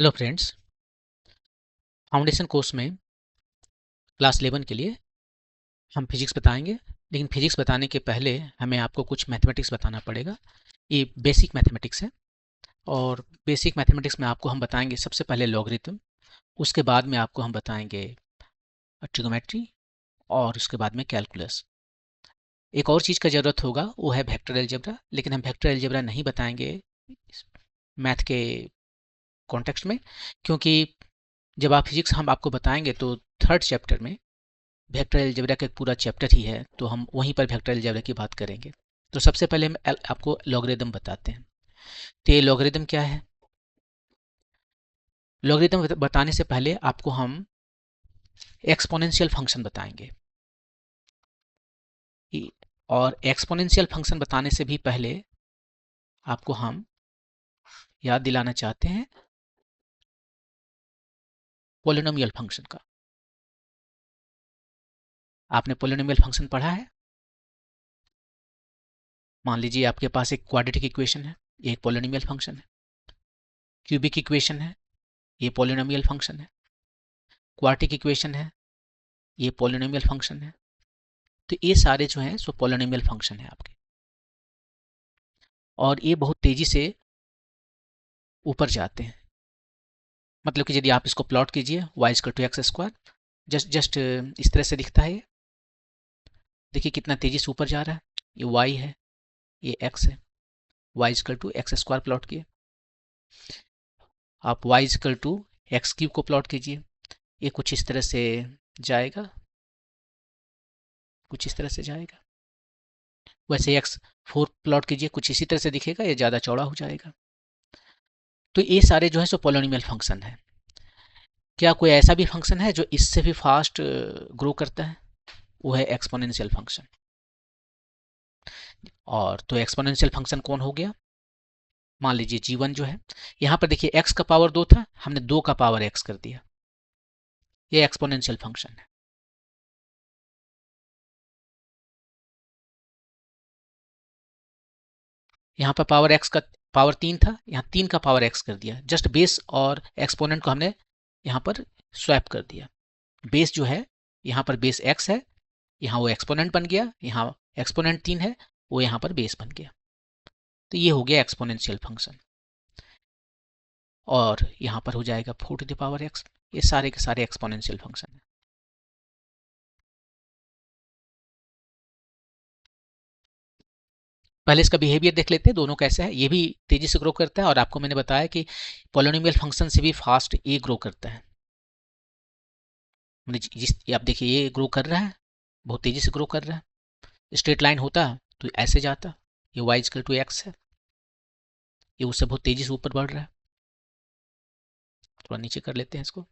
Hello friends, foundation course में class 11 के लिए हम फिजिक्स बताएंगे। लेकिन फिजिक्स बताने के पहले हमें आपको कुछ मैथमेटिक्स बताना पड़ेगा। ये बेसिक मैथमेटिक्स है और बेसिक मैथमेटिक्स में आपको हम बताएंगे सबसे पहले लॉगरिथम, उसके बाद में आपको हम बताएंगे ट्रिग्नोमेट्री और उसके बाद में कैलकुलस। एक और चीज़ का ज़रूरत होगा, वो है वेक्टर अलजेब्रा, लेकिन हम वेक्टर अलजेब्रा नहीं बताएंगे मैथ के कॉन्टेक्स्ट में, क्योंकि जब आप फिजिक्स हम आपको बताएंगे तो थर्ड चैप्टर में वेक्टर अलजेब्रा का एक पूरा चैप्टर ही है, तो हम वहीं पर वेक्टर अलजेब्रा की बात करेंगे। तो सबसे पहले हम आपको लॉगरिदम बताते हैं। तो ये लॉगरिदम क्या है? लॉगरिदम बताने से पहले आपको हम एक्सपोनेंशियल फंक्शन बताएंगे, और एक्सपोनेंशियल फंक्शन बताने से भी पहले आपको हम याद दिलाना चाहते हैं पोलिनोमियल फंक्शन का। आपने पोलिनोमियल फंक्शन पढ़ा है? मान लीजिए आपके पास एक क्वाड्रेटिक इक्वेशन है, ये एक पोलिनोमियल फंक्शन है। क्यूबिक इक्वेशन है, ये पोलिनोमियल फंक्शन है। क्वार्टिक इक्वेशन है, ये पोलिनोमियल फंक्शन है। तो ये सारे जो हैं सो पोलिनोमियल फंक्शन है आपके, और ये बहुत तेजी से ऊपर जाते हैं। मतलब कि यदि आप इसको प्लॉट कीजिए y equal to x square, just इस तरह से दिखता है। देखिए कितना तेजी से ऊपर जा रहा है। ये y है, ये x है। y equal to x square plot किए, आप y equal to x cube को प्लॉट कीजिए, ये कुछ इस तरह से जाएगा, कुछ इस तरह से जाएगा। वैसे x4 प्लॉट कीजिए, कुछ इसी तरह से दिखेगा, ये ज़्यादा चौड़ा हो जाएगा। तो ये सारे जो है सो पोलिनोमियल फंक्शन है। क्या कोई ऐसा भी फंक्शन है जो इससे भी फास्ट ग्रो करता है? वो है एक्सपोनेंशियल फंक्शन। और तो एक्सपोनेंशियल फंक्शन कौन हो गया? मान लीजिए g1 जो है, यहां पर देखिए x का पावर 2 था, हमने 2 का पावर x कर दिया। ये एक्सपोनेंशियल फंक्शन है। यहाँ पर पावर x का पावर 3 था, यहाँ 3 का पावर x कर दिया। जस्ट बेस और एक्सपोनेंट को हमने यहाँ पर स्वैप कर दिया। बेस जो है यहाँ पर बेस x है, यहाँ वो एक्सपोनेंट बन गया, यहाँ एक्सपोनेंट 3 है, वो यहाँ पर बेस बन गया। तो ये हो गया एक्सपोनेंशियल फंक्शन, और यहाँ पर हो जाएगा 4 टू द पावर x। ये सारे के सारे एक्सपोनेंशियल फंक्शन है। पहले इसका बिहेवियर देख लेते हैं, दोनों कैसे है। ये भी तेजी से ग्रो करता है, और आपको मैंने बताया कि पोलिनोमियल फंक्शन से भी फास्ट ये ग्रो करता है। जिस आप देखिए ये ग्रो कर रहा है, बहुत तेजी से ग्रो कर रहा है। स्ट्रेट लाइन होता तो ऐसे जाता। ये y इक्वल टू एक्स है, ये उससे बहुत तेजी से ऊपर बढ़ रहा है। थोड़ा नीचे कर लेते हैं इसको।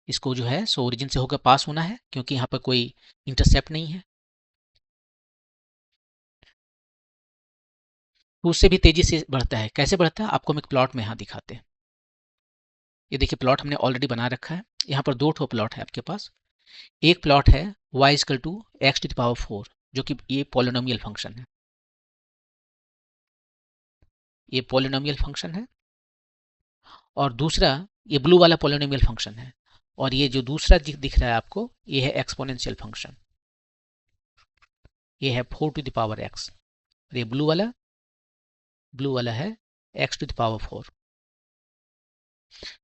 इसको जो है सो ओरिजिन से होकर पास होना है, क्योंकि यहाँ पर कोई इंटरसेप्ट नहीं है, तो उससे भी तेजी से बढ़ता है। कैसे बढ़ता है आपको हम एक प्लॉट में यहाँ दिखाते हैं। ये देखिए प्लॉट हमने ऑलरेडी बना रखा है। यहाँ पर 2 ठो प्लॉट है आपके पास। एक प्लॉट है y equal to x to the power 4, जो कि ये पोलिनोमियल फंक्शन है। ये पोलिनोमियल फंक्शन है। और दूसरा ये ब्लू वाला पोलिनोमियल फंक्शन है। और ये जो दूसरा दिख रहा है आपको, ये है एक्सपोनेंशियल फंक्शन। ये है 4 टू द पावर x, और ये ब्लू वाला है x टू द पावर 4।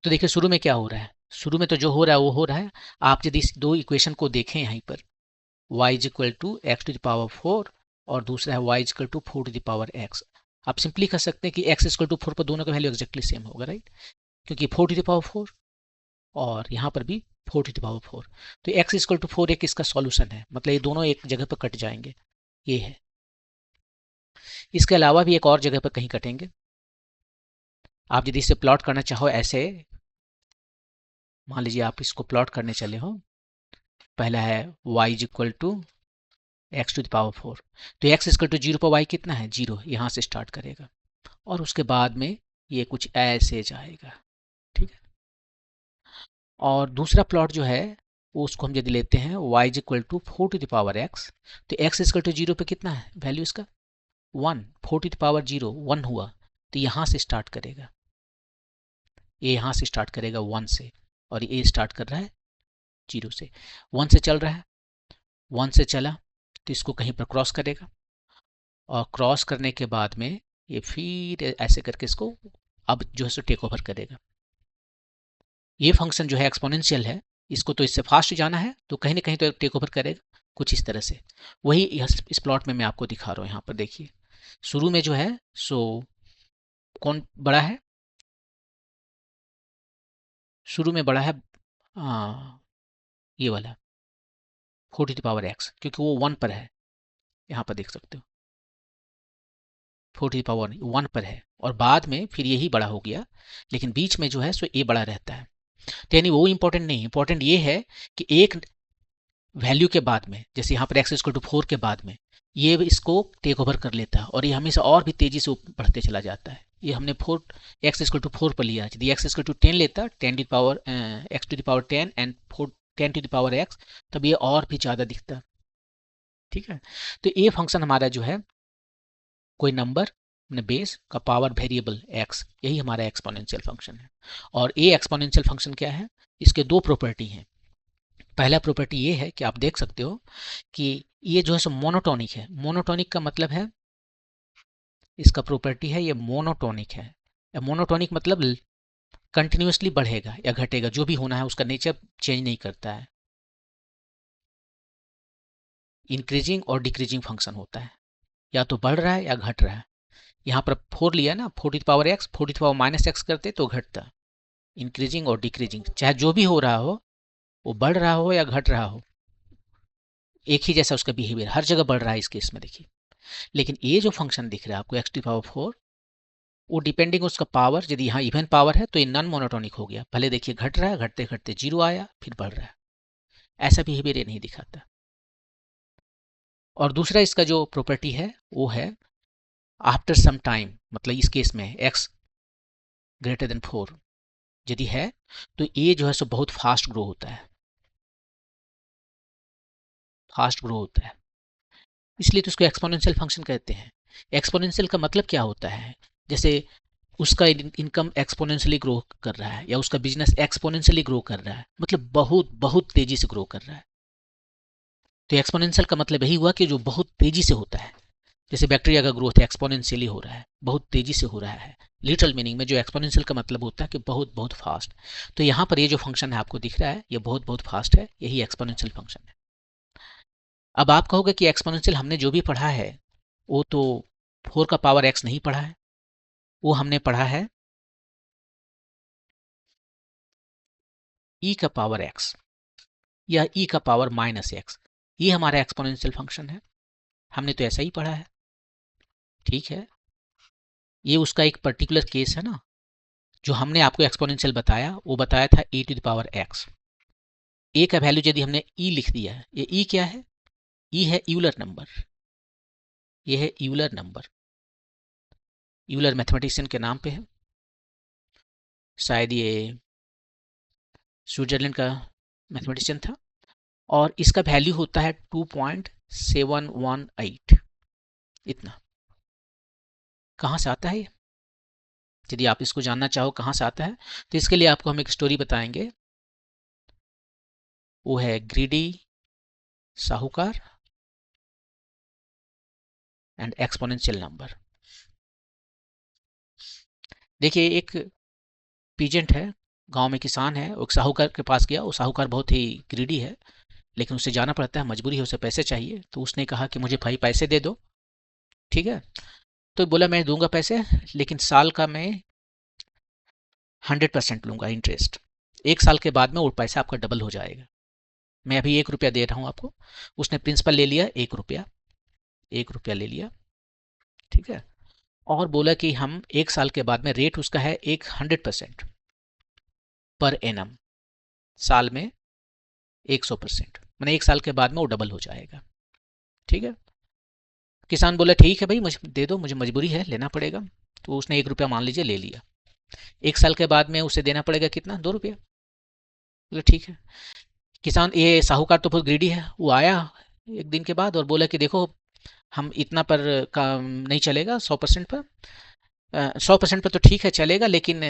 तो देखिए शुरू में क्या हो रहा है। शुरू में तो जो हो रहा है वो हो रहा है। आप यदि इस दो इक्वेशन को देखें यहीं पर, y is equal to x to the power 4 और दूसरा है y is equal to 4 to the power x, आप सिंपली कह सकते हैं कि x इक्वल टू 4 पर दोनों का वैल्यू एक्जैक्टली सेम होगा, राइट? क्योंकि 4 टू द पावर 4 और यहाँ पर भी 4 टू द पावर 4। तो x इक्वल टू 4 एक इसका सॉल्यूशन है, मतलब ये दोनों एक जगह पर कट जाएंगे। ये है। इसके अलावा भी एक और जगह पर कहीं कटेंगे। आप यदि इसे प्लॉट करना चाहो ऐसे, मान लीजिए आप इसको प्लॉट करने चले हो। पहला है y is equal to x to the power 4, तो x इक्वल टू 0 पर y कितना है? 0। यहाँ से स्टार्ट करेगा और उसके बाद में ये कुछ ऐसे जाएगा, ठीक है। और दूसरा प्लॉट जो है वो उसको हम यदि लेते हैं y is equal to 4 to the power x, तो x इक्वल टू 0 पे कितना है वैल्यू इसका? 1। 4 टू द पावर 0 1 हुआ, तो यहाँ से स्टार्ट करेगा। ये यहाँ से स्टार्ट करेगा 1 से, और ये स्टार्ट कर रहा है 0 से। 1 से चल रहा है, 1 से चला तो इसको कहीं पर क्रॉस करेगा, और क्रॉस करने के बाद में ये फिर ऐसे करके इसको अब जो है सो टेक ओवर करेगा। ये फंक्शन जो है एक्सपोनेंशियल है, इसको तो इससे फास्ट जाना है तो कहीं ना कहीं तो टेक ओवर करेगा, कुछ इस तरह से। वही इस प्लॉट में मैं आपको दिखा रहा हूँ। यहाँ पर देखिए, शुरू में जो है सो कौन बड़ा है, शुरू में बड़ा है ये वाला 4⁻x, क्योंकि वो 1 पर है। यहाँ पर देख सकते हो 4⁻1 पर है, और बाद में फिर यही बड़ा हो गया, लेकिन बीच में जो है सो ए बड़ा रहता है। तो यानी वो इंपॉर्टेंट नहीं, इंपॉर्टेंट ये है कि एक वैल्यू के बाद में, जैसे यहाँ पर x=4 के बाद में ये इसको टेक ओवर कर लेता है, और ये हमेशा और भी तेजी से बढ़ते चला जाता है। ये हमने x=4 पर लिया, यदि x=10 लेता, 10 एंड 10⁻x, तब ये और भी ज़्यादा दिखता। ठीक है, तो ये फंक्शन हमारा जो है कोई नंबर बेस का पावर वेरिएबल x, यही हमारा एक्सपोनेंशियल फंक्शन है। और ये एक्सपोनेंशियल फंक्शन क्या है, इसके दो प्रॉपर्टी हैं। पहला प्रॉपर्टी ये है कि आप देख सकते हो कि ये जो है सो मोनोटोनिक है। मोनोटोनिक का मतलब है, इसका प्रॉपर्टी है ये मोनोटोनिक है। मोनोटोनिक मतलब कंटिन्यूसली बढ़ेगा या घटेगा, जो भी होना है उसका नेचर चेंज नहीं करता है। इंक्रीजिंग और डिक्रीजिंग फंक्शन होता है, या तो बढ़ रहा है या घट रहा है। यहाँ पर 4 लिया ना, 4⁻x 4⁻−x करते तो घटता। इंक्रीजिंग और डिक्रीजिंग, चाहे जो भी हो रहा हो, वो बढ़ रहा हो या घट रहा हो, एक ही जैसा उसका बिहेवियर, हर जगह बढ़ रहा है इस केस में देखिए। लेकिन ये जो फंक्शन दिख रहा है आपको x⁴, वो डिपेंडिंग उसका पावर, यदि यहाँ इवन पावर है तो ये नॉन मोनोटोनिक हो गया। पहले देखिए घट रहा है, घटते घटते 0 आया, फिर बढ़ रहा है, ऐसा बिहेवियर ये नहीं दिखाता। और दूसरा इसका जो प्रॉपर्टी है वो है आफ्टर सम टाइम, मतलब इस केस में x greater than 4 यदि है तो ये जो है सो बहुत फास्ट ग्रो होता है, फास्ट ग्रो होता है, इसलिए तो इसको एक्सपोनेंशियल फंक्शन कहते हैं। एक्सपोनेंशियल का मतलब क्या होता है, जैसे उसका इनकम एक्सपोनेंशियली ग्रो कर रहा है, या उसका बिजनेस एक्सपोनेंशियली ग्रो कर रहा है, मतलब बहुत बहुत तेजी से ग्रो कर रहा है। तो एक्सपोनेंशियल का मतलब यही हुआ कि जो बहुत तेजी से होता है, जैसे बैक्टीरिया का ग्रोथ एक्सपोनेंशियली हो रहा है, बहुत तेजी से हो रहा है। लिटरल मीनिंग में जो एक्सपोनेंशियल का मतलब होता है कि बहुत बहुत फास्ट। तो यहाँ पर ये जो फंक्शन है आपको दिख रहा है, ये बहुत बहुत फास्ट है, यही एक्सपोनेंशियल फंक्शन है। अब आप कहोगे कि एक्सपोनेंशियल हमने जो भी पढ़ा है वो तो 4 का पावर x नहीं पढ़ा है, वो हमने पढ़ा है e का पावर x या e का पावर -x, ये हमारा एक्सपोनेंशियल फंक्शन है, हमने तो ऐसा ही पढ़ा है। ठीक है, ये उसका एक पर्टिकुलर केस है ना, जो हमने आपको एक्सपोनेंशियल बताया, वो बताया था e⁻x। ए का वैल्यू यदि हमने e लिख दिया है, ये e क्या है, e है यूलर नंबर, ये है यूलर नंबर, यूलर मैथमेटिशियन के नाम पे है, शायद ये स्विट्जरलैंड का मैथमेटिशियन था, और इसका वैल्यू होता है 2.718। इतना कहाँ से आता है ये, यदि आप इसको जानना चाहो कहाँ से आता है, तो इसके लिए आपको हम एक स्टोरी बताएंगे। वो है ग्रीडी साहूकार एंड एक्सपोनेंशियल नंबर। देखिए, एक पीजेंट है, गांव में किसान है, वो साहूकार के पास गया। वो साहूकार बहुत ही ग्रीडी है, लेकिन उसे जाना पड़ता है, मजबूरी है, उसे पैसे चाहिए। तो उसने कहा कि मुझे भाई पैसे दे दो। ठीक है, तो बोला मैं दूंगा पैसे, लेकिन साल का मैं 100% लूंगा इंटरेस्ट। 1 साल के बाद में वो पैसा आपका डबल हो जाएगा। मैं अभी 1 रुपया दे रहा हूँ आपको। उसने प्रिंसिपल ले लिया 1 रुपया, 1 रुपया ले लिया। ठीक है, और बोला कि हम 1 साल के बाद में, रेट उसका है 100% पर एनम, साल में 100%, मैंने 1 साल के बाद में वो डबल हो जाएगा। ठीक है, किसान बोला ठीक है भाई, मुझे दे दो, मुझे मजबूरी है, लेना पड़ेगा। तो उसने 1 रुपया मान लीजिए ले लिया। 1 साल के बाद में उसे देना पड़ेगा कितना, 2 रुपया। बोले ठीक है। किसान, ये साहूकार तो बहुत ग्रीडी है, वो आया एक दिन के बाद और बोला कि देखो हम इतना पर काम नहीं चलेगा, 100% पर, 100% पर तो ठीक है चलेगा, लेकिन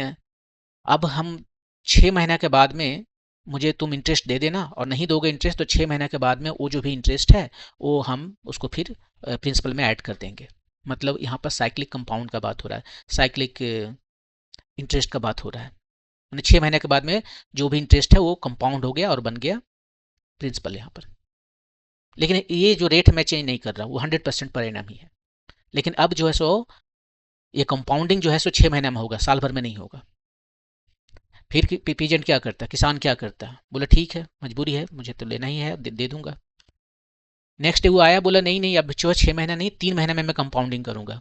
अब हम 6 महीना के बाद में मुझे तुम इंटरेस्ट दे देना, और नहीं दोगे इंटरेस्ट तो 6 महीना के बाद में वो जो भी इंटरेस्ट है वो हम उसको फिर प्रिंसिपल में ऐड कर देंगे। मतलब यहाँ पर साइक्लिक कंपाउंड का बात हो रहा है, साइक्लिक इंटरेस्ट का बात हो रहा है। मैंने 6 महीने के बाद में जो भी इंटरेस्ट है वो कंपाउंड हो गया और बन गया प्रिंसिपल यहाँ पर। लेकिन ये जो रेट मैं चेंज नहीं कर रहा, वो 100% पर एनम ही है। लेकिन अब जो है सो ये कंपाउंडिंग जो है सो 6 महीने में होगा, साल भर में नहीं होगा। फिर पीजेंट क्या करता है, किसान क्या करता है, बोला ठीक है मजबूरी है मुझे तो लेना ही है, दे दूंगा। नेक्स्ट डे वो आया, बोला नहीं नहीं अब जो 6 महीना नहीं 3 महीने में मैं कंपाउंडिंग करूंगा।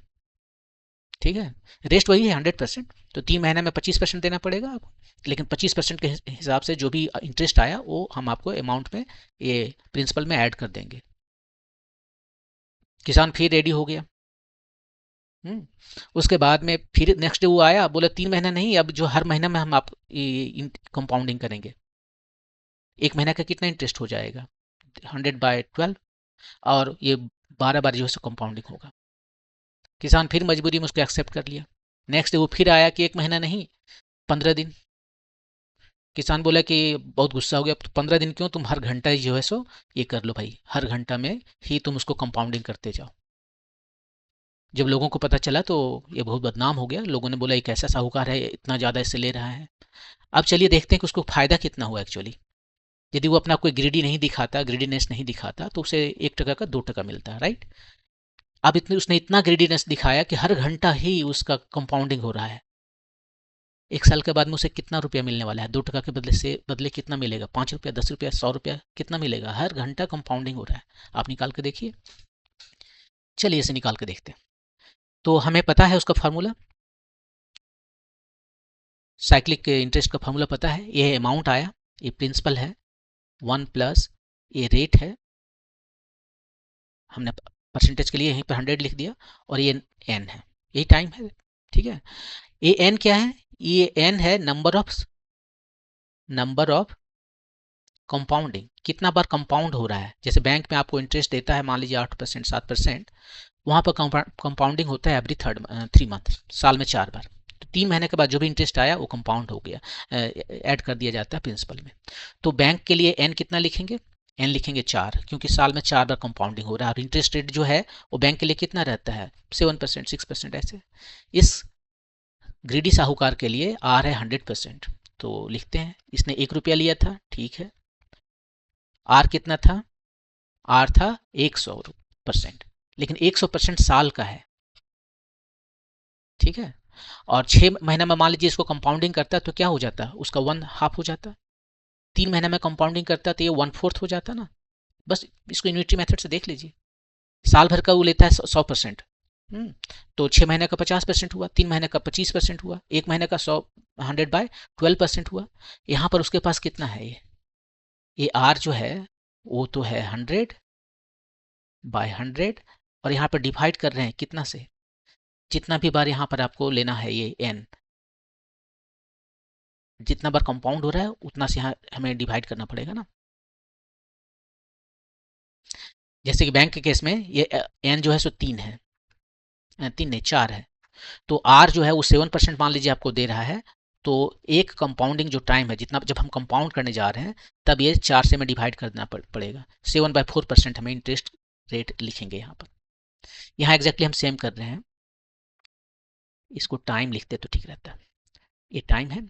ठीक है, रेस्ट वही है 100%, तो 3 महीने में 25% देना पड़ेगा आपको। लेकिन 25% के हिसाब से जो भी इंटरेस्ट आया वो हम आपको अमाउंट में ये प्रिंसिपल में ऐड कर देंगे। किसान फिर रेडी हो गया। उसके बाद में फिर नेक्स्ट डे वो आया, बोला 3 महीना नहीं अब जो हर महीना में हम आप कंपाउंडिंग करेंगे। 1 महीना का कितना इंटरेस्ट हो जाएगा, 100/12, और ये 12 बार जो है कंपाउंडिंग होगा। किसान फिर मजबूरी में उसको एक्सेप्ट कर लिया। नेक्स्ट डे वो फिर आया कि 1 महीना नहीं 15 दिन। किसान बोला कि बहुत गुस्सा हो गया, तो 15 दिन क्यों, तुम हर घंटा जो है सो ये कर लो भाई, हर घंटा में ही तुम उसको कंपाउंडिंग करते जाओ। जब लोगों को पता चला तो ये बहुत बदनाम हो गया, लोगों ने बोला एक ऐसा साहूकार है इतना ज़्यादा इससे ले रहा है। अब चलिए देखते हैं कि उसको फ़ायदा कितना हुआ एक्चुअली। यदि वो अपना कोई ग्रीडी नहीं दिखाता, ग्रीडीनेस नहीं दिखाता, तो उसे 1 टका का 2 टका मिलता है, राइट। अब इतने उसने इतना ग्रीडीनेस दिखाया कि हर घंटा ही उसका कंपाउंडिंग हो रहा है। 1 साल के बाद में उसे कितना रुपया मिलने वाला है, 2 टका के बदले कितना मिलेगा, 5 रुपया, 10 रुपया, 100 रुपया, कितना मिलेगा, हर घंटा कंपाउंडिंग हो रहा है। आप निकाल के देखिए, चलिए इसे निकाल के देखते हैं। तो हमें पता है उसका फार्मूला, साइक्लिक इंटरेस्ट का फार्मूला पता है। ये अमाउंट आया, ये प्रिंसिपल है, 1 प्लस ये रेट है, हमने परसेंटेज के लिए यहीं पर 100 लिख दिया, और ये एन है, यही टाइम है। ठीक है, ये एन क्या है, ये एन है नंबर ऑफ कंपाउंडिंग, कितना बार कंपाउंड हो रहा है। जैसे बैंक में आपको इंटरेस्ट देता है मान लीजिए 8% 7%, वहाँ पर कंपाउंडिंग होता है एवरी 3 मंथ, साल में 4 बार। तो 3 महीने के बाद जो भी इंटरेस्ट आया वो कंपाउंड हो गया, ऐड कर दिया जाता है प्रिंसिपल में। तो बैंक के लिए एन कितना लिखेंगे, एन लिखेंगे 4, क्योंकि साल में 4 बार कंपाउंडिंग हो रहा है। और इंटरेस्ट रेट जो है वो बैंक के लिए कितना रहता है, 7% 6% ऐसे। इस ग्रीडी साहूकार के लिए आर है 100%, तो लिखते हैं इसने 1 रुपया लिया था, ठीक है। आर कितना था, आर था 100%, लेकिन 100% साल का है, ठीक है। और 6 महीना में मान लीजिए इसको कंपाउंडिंग करता है तो क्या हो जाता है, उसका 1/2 हो जाता है। 3 महीना में कंपाउंडिंग करता है तो ये 1/4 हो जाता ना। बस इसको यूनिटरी मेथड से देख लीजिए, साल भर का वो लेता है 100%। तो 6 महीने का 50% हुआ, 3 महीने का 25% हुआ, 1 महीने का 100/12% हुआ। यहाँ पर उसके पास कितना है, ये आर जो है वो तो है 100/100, और यहाँ पर डिवाइड कर रहे हैं कितना से, जितना भी बार यहाँ पर आपको लेना है ये एन, जितना बार कंपाउंड हो रहा है उतना से यहाँ हमें डिवाइड करना पड़ेगा ना। जैसे कि बैंक के केस में ये एन जो है सो 3 है, 3 नहीं 4 है, तो आर जो है वो 7% मान लीजिए आपको दे रहा है। तो एक कंपाउंडिंग जो टाइम है, जितना जब हम कंपाउंड करने जा रहे हैं तब ये 4 से में डिवाइड करना पड़ेगा। 7/4% हमें इंटरेस्ट रेट लिखेंगे यहाँ पर। यहाँ एग्जैक्टली हम सेम कर रहे हैं, इसको टाइम लिखते तो ठीक रहता है। ये टाइम है,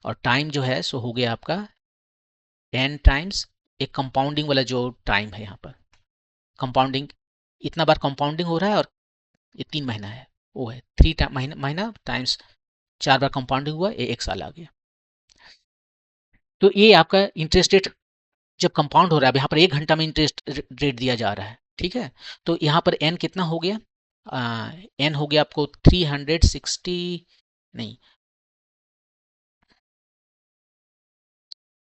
और टाइम जो है सो हो गया आपका n टाइम्स एक कंपाउंडिंग वाला जो टाइम है, यहाँ पर कंपाउंडिंग इतना बार कंपाउंडिंग हो रहा है, और ये 3 महीना है, वो है 3 महीना टाइम्स 4 बार कंपाउंडिंग हुआ, ये 1 साल आ गया। तो ये आपका इंटरेस्ट रेट जब कंपाउंड हो रहा है, अब यहाँ पर 1 घंटा में इंटरेस्ट रेट दिया जा रहा है, ठीक है। तो यहाँ पर n कितना हो गया, n हो गया आपको 360, नहीं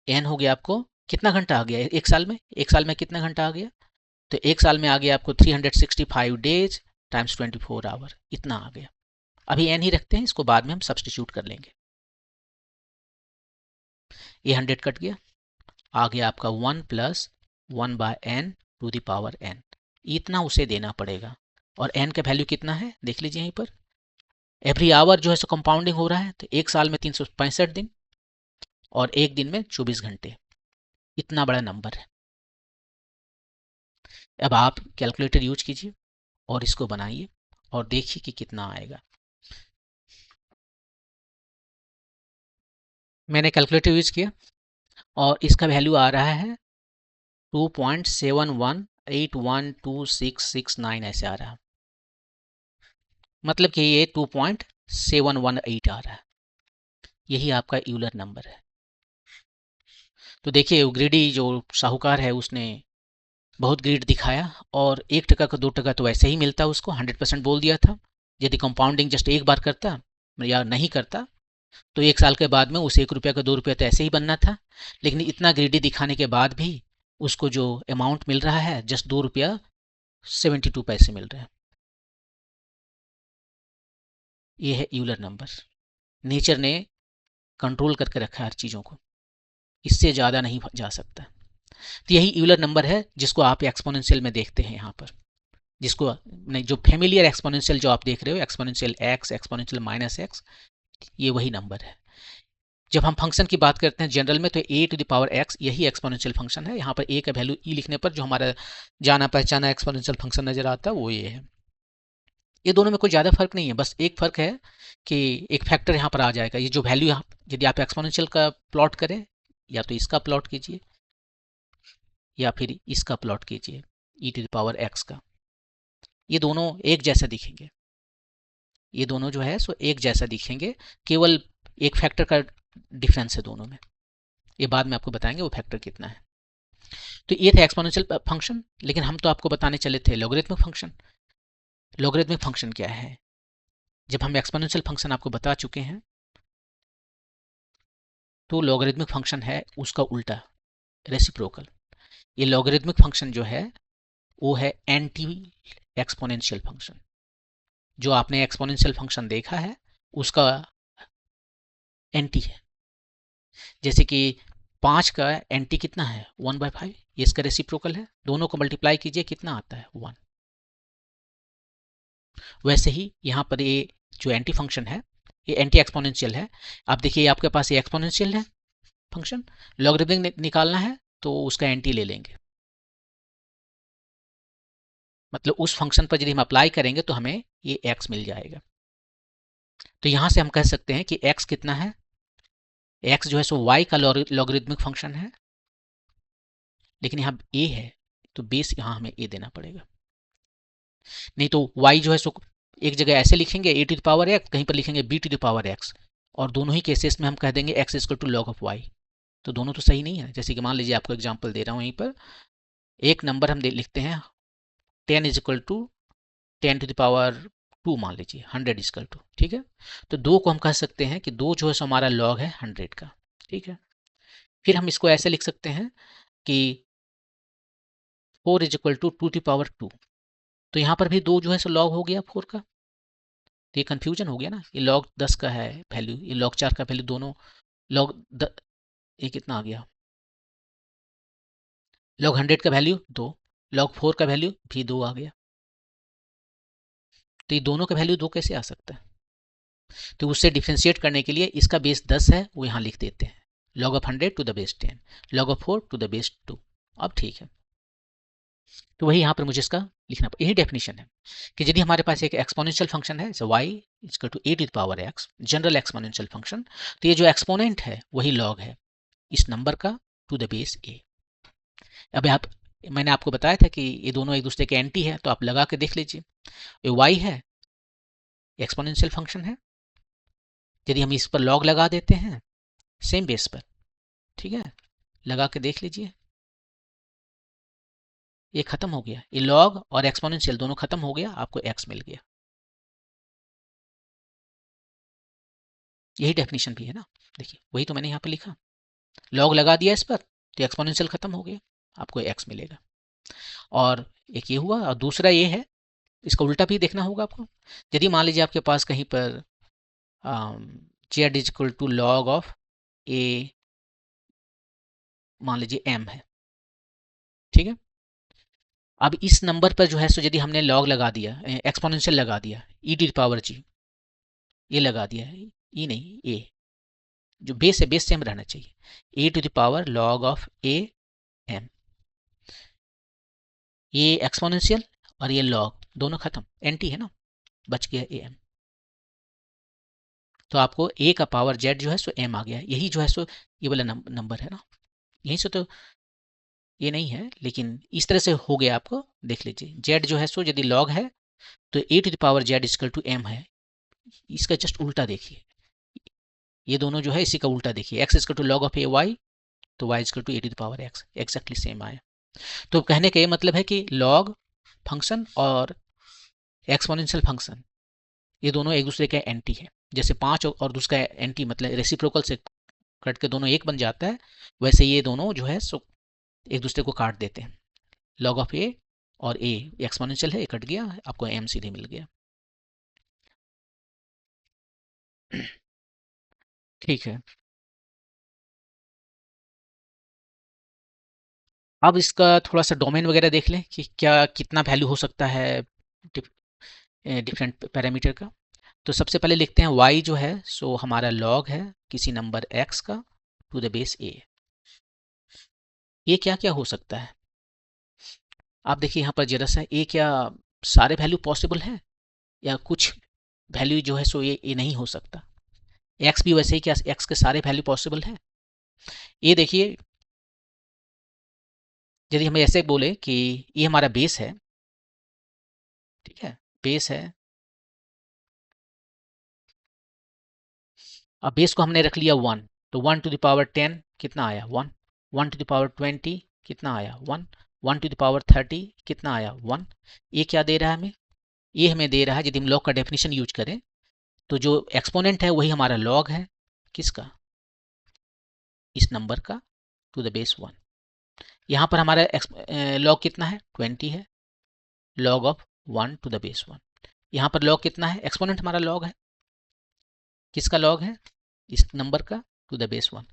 n हो गया आपको कितना घंटा आ गया 1 साल में, 1 साल में कितना घंटा आ गया, तो 1 साल में आ गया आपको 365 डेज टाइम्स 24 आवर, इतना आ गया। अभी n ही रखते हैं, इसको बाद में हम सब्सटीट्यूट कर लेंगे। ये 100 कट गया, आ गया आपका 1+1/n⁴ n, इतना उसे देना पड़ेगा। और n का वैल्यू कितना है देख लीजिए यहीं पर, एवरी आवर जो है सो कंपाउंडिंग हो रहा है, तो एक साल में 365 दिन और एक दिन में 24 घंटे, इतना बड़ा नंबर है। अब आप कैलकुलेटर यूज कीजिए और इसको बनाइए और देखिए कि कितना आएगा। मैंने कैलकुलेटर यूज किया और इसका वैल्यू आ रहा है 2.71812669 ऐसे आ रहा है, मतलब कि ये 2.718 आ रहा है। यही आपका यूलर नंबर है। तो देखिए ग्रीडी जो साहूकार है उसने बहुत ग्रीड दिखाया और 1 टका का 2 टका तो वैसे ही मिलता उसको, 100% बोल दिया था। यदि कंपाउंडिंग जस्ट एक बार करता या नहीं करता तो 1 साल के बाद में उसे 1 रुपया का 2 रुपया तो ऐसे ही बनना था। लेकिन इतना ग्रीडी दिखाने के बाद भी उसको जो अमाउंट मिल रहा है जस्ट 2 रुपया 72 पैसे मिल रहे हैं। ये है यूलर नंबर। नेचर ने कंट्रोल करके रखा है हर चीज़ों को, इससे ज़्यादा नहीं जा सकता। तो यही यूलर नंबर है जिसको आप एक्सपोनेंशियल में देखते हैं यहाँ पर, जिसको नहीं, जो फेमिलियर एक्सपोनेंशियल जो आप देख रहे हो, exponential x, exponential minus x, ये वही नंबर है। जब हम फंक्शन की बात करते हैं जनरल में तो a to the power x यही एक्सपोनेंशियल फंक्शन है। यहाँ पर ए का वैल्यू ई लिखने पर जो हमारा जाना पहचाना एक्सपोनेंशियल फंक्शन नजर आता है वो ये है। ये दोनों में कोई ज़्यादा फर्क नहीं है, बस एक फर्क है कि एक फैक्टर यहाँ पर आ जाएगा। ये जो वैल्यू यहाँ यदि आप एक्सपोनेंशियल का प्लॉट करें, या तो इसका प्लॉट कीजिए या फिर इसका प्लॉट कीजिए ई टू द पावर एक्स का, ये दोनों एक जैसा दिखेंगे। ये दोनों जो है सो एक जैसा दिखेंगे, केवल एक फैक्टर का डिफरेंस है दोनों में। ये बाद में आपको बताएंगे वो फैक्टर कितना है। तो ये था एक्सपोनेंशियल फंक्शन, लेकिन हम तो आपको बताने चले थे लॉगरिथमिक फंक्शन। लॉगरिथमिक फंक्शन क्या है? जब हम एक्सपोनेंशियल फंक्शन आपको बता चुके हैं, तो लॉगरिथमिक फंक्शन है उसका उल्टा, रेसिप्रोकल। ये लॉगरिथमिक फंक्शन जो है वो है एंटी एक्सपोनेंशियल फंक्शन। जो आपने एक्सपोनेंशियल फंक्शन देखा है उसका एंटी है। जैसे कि 5 का एंटी कितना है? 1/5। ये इसका रेसिप्रोकल है, दोनों को मल्टीप्लाई कीजिए कितना आता है? 1। वैसे ही यहाँ पर ये जो एंटी फंक्शन है ये एंटी एक्सपोनेंशियल है। आप देखिए आपके पास ये एक्सपोनेंशियल है फंक्शन, लॉगरिथमिक निकालना है तो उसका एंटी ले लेंगे, मतलब उस फंक्शन पर यदि हम अप्लाई करेंगे तो हमें ये x मिल जाएगा। तो यहां से हम कह सकते हैं कि x कितना है? x जो है सो y का लॉगरिथमिक फंक्शन है, लेकिन यहाँ a है तो बेस यहाँ हमें a देना पड़ेगा। नहीं तो y जो है सो एक जगह ऐसे लिखेंगे a to the power x, कहीं पर लिखेंगे b to the power x, और दोनों ही केसेस में हम कह देंगे x equal to log of y। तो दोनों तो सही नहीं है। जैसे कि मान लीजिए आपको एग्जांपल दे रहा हूँ, यहीं पर एक नंबर हम लिखते हैं 10 is equal to 10 to the power 2, मान लीजिए 100 इक्वल टू, ठीक है। तो 2 को हम कह सकते हैं कि 2 जो है सो हमारा लॉग है 100 का, ठीक है। फिर हम इसको ऐसे लिख सकते हैं कि 4 is equal to 2 to power 2। तो यहाँ पर भी 2 जो है सो लॉग हो गया 4 का। तो ये कन्फ्यूजन हो गया ना, ये लॉग 10 का है वैल्यू, ये लॉग 4 का वैल्यू, दोनों लॉग ये कितना आ गया? लॉग 100 का वैल्यू 2, लॉग 4 का वैल्यू भी 2 आ गया। तो ये दोनों का वैल्यू 2 कैसे आ सकता है? तो उससे डिफ्रेंशिएट करने के लिए इसका बेस 10 है वो यहाँ लिख देते हैं, log of 100 to the base 10, log of 4 to the base 2। अब ठीक है, तो वही यहाँ पर मुझे इसका लिखना पड़ेगा। यही डेफिनेशन है कि यदि हमारे पास एक एक्सपोनेंशियल फंक्शन है, so y equal to a to the power x, general exponential function, तो ये जो एक्सपोनेंट है वही लॉग है इस नंबर का टू द बेस a। अब आप, मैंने आपको बताया था कि ये दोनों एक दूसरे के एंटी है, तो आप लगा के देख लीजिए। ये y है, एक्सपोनेंशियल फंक्शन है, यदि हम इस पर लॉग लगा देते हैं सेम बेस पर, ठीक है, लगा के देख लीजिए, ये खत्म हो गया, ये लॉग और एक्सपोनेंशियल दोनों खत्म हो गया, आपको x मिल गया। यही डेफिनेशन भी है ना, देखिए वही तो मैंने यहाँ पर लिखा, लॉग लगा दिया इस पर तो एक्सपोनेंशियल खत्म हो गया, आपको x मिलेगा। और एक ये हुआ, और दूसरा ये है, इसका उल्टा भी देखना होगा आपको। यदि मान लीजिए आपके पास कहीं पर z is equal to log of a, मान लीजिए m है, ठीक है। अब इस नंबर पर जो है सो यदि हमने लॉग लगा दिया, एक्सपोनेंशियल लगा दिया e to the power g, A लगा दिया है, ई नहीं ए, जो बेस है बेस सेम रहना चाहिए। A to the power log of a m, ये एक्सपोनेंशियल और ये लॉग दोनों खत्म, एंटी है ना, बच गया ए एम। तो आपको ए का पावर जेड जो है सो एम आ गया, यही जो है सो ये वाला नंबर है ना, यहीं से तो ये नहीं है, लेकिन इस तरह से हो गया, आपको देख लीजिए। जेड जो है सो यदि लॉग है तो a to the power z is equal to m है, इसका जस्ट उल्टा देखिए, ये दोनों जो है इसी का उल्टा देखिए, x equal to log of a y, तो y equal to a to the power x, exactly same आया। तो कहने का ये मतलब है कि लॉग फंक्शन और एक्सपोनेंशियल फंक्शन ये दोनों एक दूसरे के एंटी है। जैसे 5 और दूसरा एंटी मतलब रेसिप्रोकल से कट के दोनों एक बन जाता है, वैसे ये दोनों जो है सो एक दूसरे को काट देते हैं। लॉग ऑफ ए और ए एक्सपोनेंशियल है, ये कट गया, आपको एम सीधे मिल गया। ठीक है, अब इसका थोड़ा सा डोमेन वगैरह देख लें कि क्या कितना वैल्यू हो सकता है डिफरेंट पैरामीटर का। तो सबसे पहले लिखते हैं y जो है सो हमारा लॉग है किसी नंबर x का टू द बेस a। ये क्या क्या हो सकता है, आप देखिए यहाँ पर जरा सा, ये क्या सारे वैल्यू पॉसिबल है या कुछ वैल्यू जो है सो ये नहीं हो सकता। x भी वैसे ही, क्या x के सारे वैल्यू पॉसिबल है। ये देखिए, यदि हम ऐसे बोले कि ये हमारा बेस है, ठीक है, बेस है, अब बेस को हमने रख लिया 1, तो 1 टू द पावर 10 कितना आया 1, 1 टू द पावर 20 कितना आया 1, 1 टू द पावर 30 कितना आया 1। ये क्या दे रहा है हमें, ये हमें दे रहा है, यदि हम लॉग का डेफिनेशन यूज करें तो जो एक्सपोनेंट है वही हमारा लॉग है, किसका, इस नंबर का टू द बेस 1। यहाँ पर हमारा लॉग कितना है 20 है, log of 1 to the base 1। यहाँ पर लॉग कितना है, एक्सपोनेंट हमारा लॉग है, किसका लॉग है, इस नंबर का टू द बेस 1।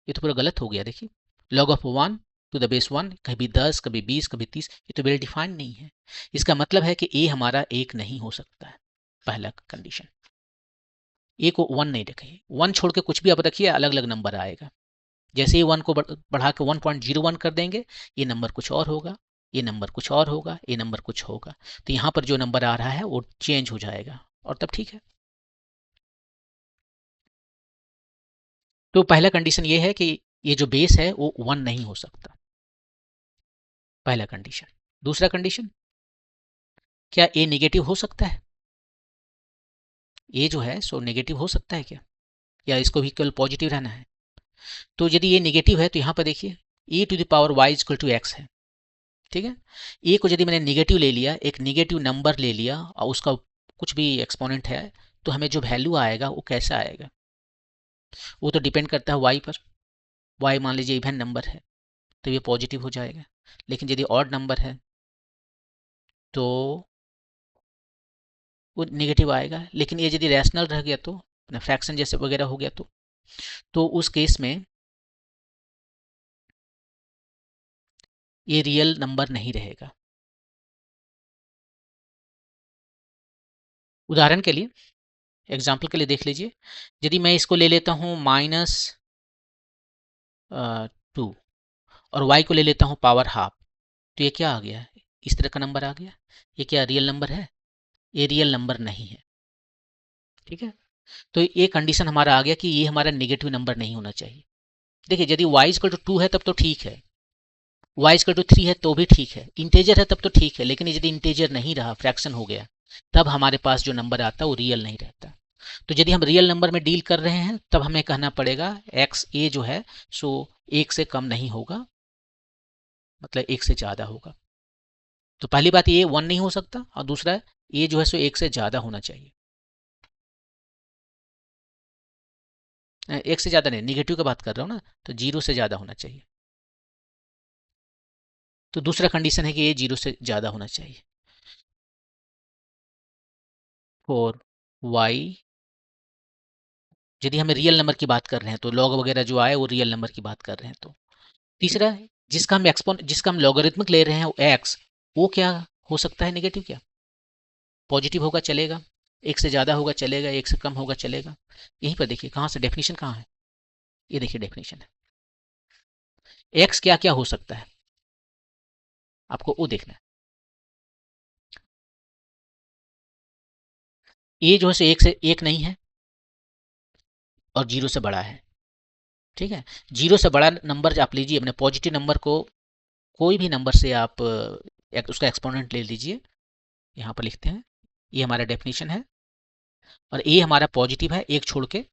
ये तो पूरा गलत हो गया, देखिए log of 1 to the base 1, कभी 10 कभी 20 कभी 30, ये तो वेल डिफाइंड नहीं है। इसका मतलब है कि ए हमारा एक नहीं हो सकता है, पहला कंडीशन। ए को 1 नहीं रखिए, 1 छोड़ के कुछ भी आप रखिए अलग अलग नंबर आएगा। जैसे ही 1 को बढ़ा के 1.01 कर देंगे, ये नंबर कुछ और होगा, ये नंबर कुछ और होगा, ये नंबर कुछ होगा, तो यहाँ पर जो नंबर आ रहा है वो चेंज हो जाएगा, और तब ठीक है। तो पहला कंडीशन ये है कि ये जो बेस है वो 1 नहीं हो सकता, पहला कंडीशन। दूसरा कंडीशन, क्या ए नेगेटिव हो सकता है, ए जो है सो नेगेटिव हो सकता है क्या, या इसको भी केवल पॉजिटिव रहना है। तो यदि ये नेगेटिव है तो यहाँ पर देखिए e to the power y equal to x है, ठीक है। ए को यदि मैंने नेगेटिव ले लिया, एक नेगेटिव नंबर ले लिया और उसका कुछ भी एक्सपोनेंट है, तो हमें जो वैल्यू आएगा वो कैसा आएगा, वो तो डिपेंड करता है y पर। y मान लीजिए इवन नंबर है तो ये पॉजिटिव हो जाएगा, लेकिन यदि ऑड नंबर है तो वो नेगेटिव आएगा। लेकिन ये यदि रैशनल रह गया तो, फ्रैक्शन जैसे वगैरह हो गया तो उस केस में ये रियल नंबर नहीं रहेगा। उदाहरण के लिए, एग्जाम्पल के लिए देख लीजिए, यदि मैं इसको ले लेता हूँ -2 और y को ले लेता हूँ पावर हाफ, तो ये क्या आ गया, इस तरह का नंबर आ गया। ये क्या रियल नंबर है, ये रियल नंबर नहीं है, ठीक है। तो ये कंडीशन हमारा आ गया कि ये हमारा नेगेटिव नंबर नहीं होना चाहिए। देखिए यदि y इक्वल टू 2 है तब तो ठीक है, y इक्वल टू 3 है तो भी ठीक है, इंटेजर है तब तो ठीक है, लेकिन यदि इंटेजर नहीं रहा, फ्रैक्शन हो गया, तब हमारे पास जो नंबर आता है वो रियल नहीं रहता। तो यदि हम रियल नंबर में डील कर रहे हैं तब हमें कहना पड़ेगा एक्स ए जो है सो 1 से कम नहीं होगा, मतलब 1 से ज़्यादा होगा। तो पहली बात ये 1 नहीं हो सकता, और दूसरा ये जो है सो 1 से ज़्यादा होना चाहिए। 1 से ज़्यादा नहीं, निगेटिव की बात कर रहा हूँ ना, तो 0 से ज़्यादा होना चाहिए। तो दूसरा कंडीशन है कि ये 0 से ज़्यादा होना चाहिए फॉर वाई। यदि हमें रियल नंबर की बात कर रहे हैं तो लॉग वगैरह जो आए वो रियल नंबर की बात कर रहे हैं। तो तीसरा, जिसका हम लॉगरिथमिक ले रहे हैं वो एक्स, वो क्या हो सकता है, नेगेटिव क्या, पॉजिटिव होगा चलेगा। एक से ज़्यादा होगा चलेगा, एक से कम होगा चलेगा। यहीं पर देखिए कहाँ से डेफिनेशन कहाँ है, ये देखिए डेफिनेशन है। एक्स क्या क्या हो सकता है आपको वो देखना है। ए जो है से एक नहीं है और जीरो से बड़ा है, ठीक है। जीरो से बड़ा नंबर आप लीजिए, अपने पॉजिटिव नंबर को कोई भी नंबर से आप उसका एक्सपोनेंट ले लीजिए, यहाँ पर लिखते हैं, ये हमारा डेफिनेशन है। और ए हमारा पॉजिटिव है एक छोड़ के,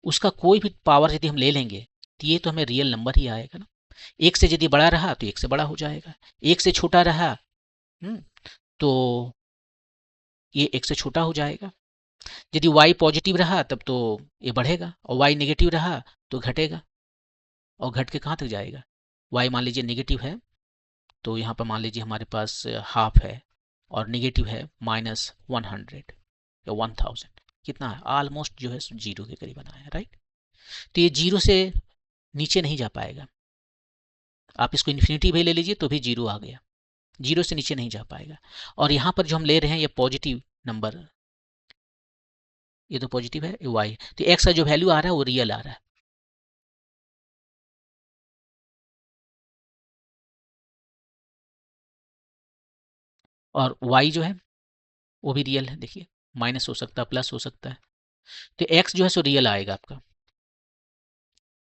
उसका कोई भी पावर यदि हम ले लेंगे तो ये तो हमें रियल नंबर ही आएगा ना। एक से यदि बड़ा रहा तो एक से बड़ा हो जाएगा, एक से छोटा रहा तो ये एक से छोटा हो जाएगा। यदि y पॉजिटिव रहा तब तो ये बढ़ेगा, और y नेगेटिव रहा तो घटेगा, और घट के कहाँ तक जाएगा। y मान लीजिए नेगेटिव है तो यहाँ पर मान लीजिए हमारे पास हाफ है, और नेगेटिव है -100 या 1000, कितना है ऑलमोस्ट जो है जीरो के करीब बना है, राइट। तो ये जीरो से नीचे नहीं जा पाएगा, आप इसको इन्फिनिटी भी ले लीजिए तो भी जीरो आ गया, जीरो से नीचे नहीं जा पाएगा। और यहाँ पर जो हम ले रहे हैं ये पॉजिटिव नंबर, ये तो पॉजिटिव है ये y, तो x का जो वैल्यू आ रहा है वो रियल आ रहा है। और y जो है वो भी रियल है, देखिए माइनस हो सकता है प्लस हो सकता है, तो x जो है सो रियल आएगा आपका।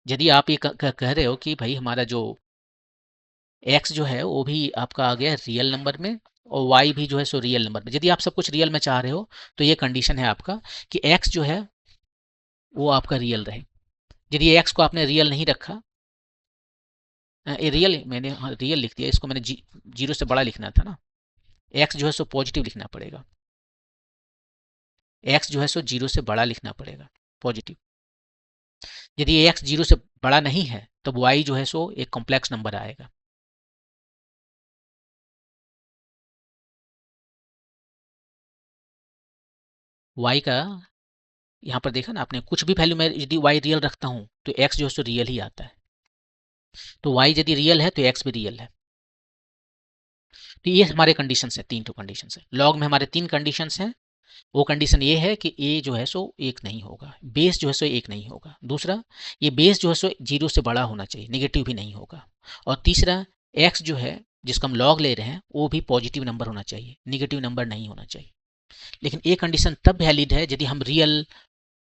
यदि आप ये कह रहे हो कि भाई हमारा जो x जो है वो भी आपका आ गया रियल नंबर में, और y भी जो है सो रियल नंबर में, यदि आप सब कुछ रियल में चाह रहे हो तो ये कंडीशन है आपका कि x जो है वो आपका रियल रहे। यदि x को आपने रियल नहीं रखा, ये रियल मैंने रियल लिख दिया, इसको मैंने जीरो से बड़ा लिखना था ना, x जो है सो पॉजिटिव लिखना पड़ेगा, x जो है सो जीरो से बड़ा लिखना पड़ेगा, पॉजिटिव। यदि x जीरो से बड़ा नहीं है तब y जो है सो एक कॉम्प्लेक्स नंबर आएगा। y का यहाँ पर देखा ना आपने, कुछ भी वैल्यू मैं यदि y रियल रखता हूँ तो x जो है सो रियल ही आता है, तो y यदि रियल है तो x भी रियल है। तो ये हमारे कंडीशन है, तीन तो कंडीशन है लॉग में, हमारे तीन कंडीशन हैं। वो कंडीशन ये है कि ए जो है सो एक नहीं होगा, बेस जो है सो एक नहीं होगा। दूसरा, ये बेस जो है सो जीरो से बड़ा होना चाहिए, निगेटिव भी नहीं होगा। और तीसरा, एक्स जो है जिसका हम लॉग ले रहे हैं वो भी पॉजिटिव नंबर होना चाहिए, निगेटिव नंबर नहीं होना चाहिए। लेकिन ये कंडीशन तब वैलिड है यदि हम रियल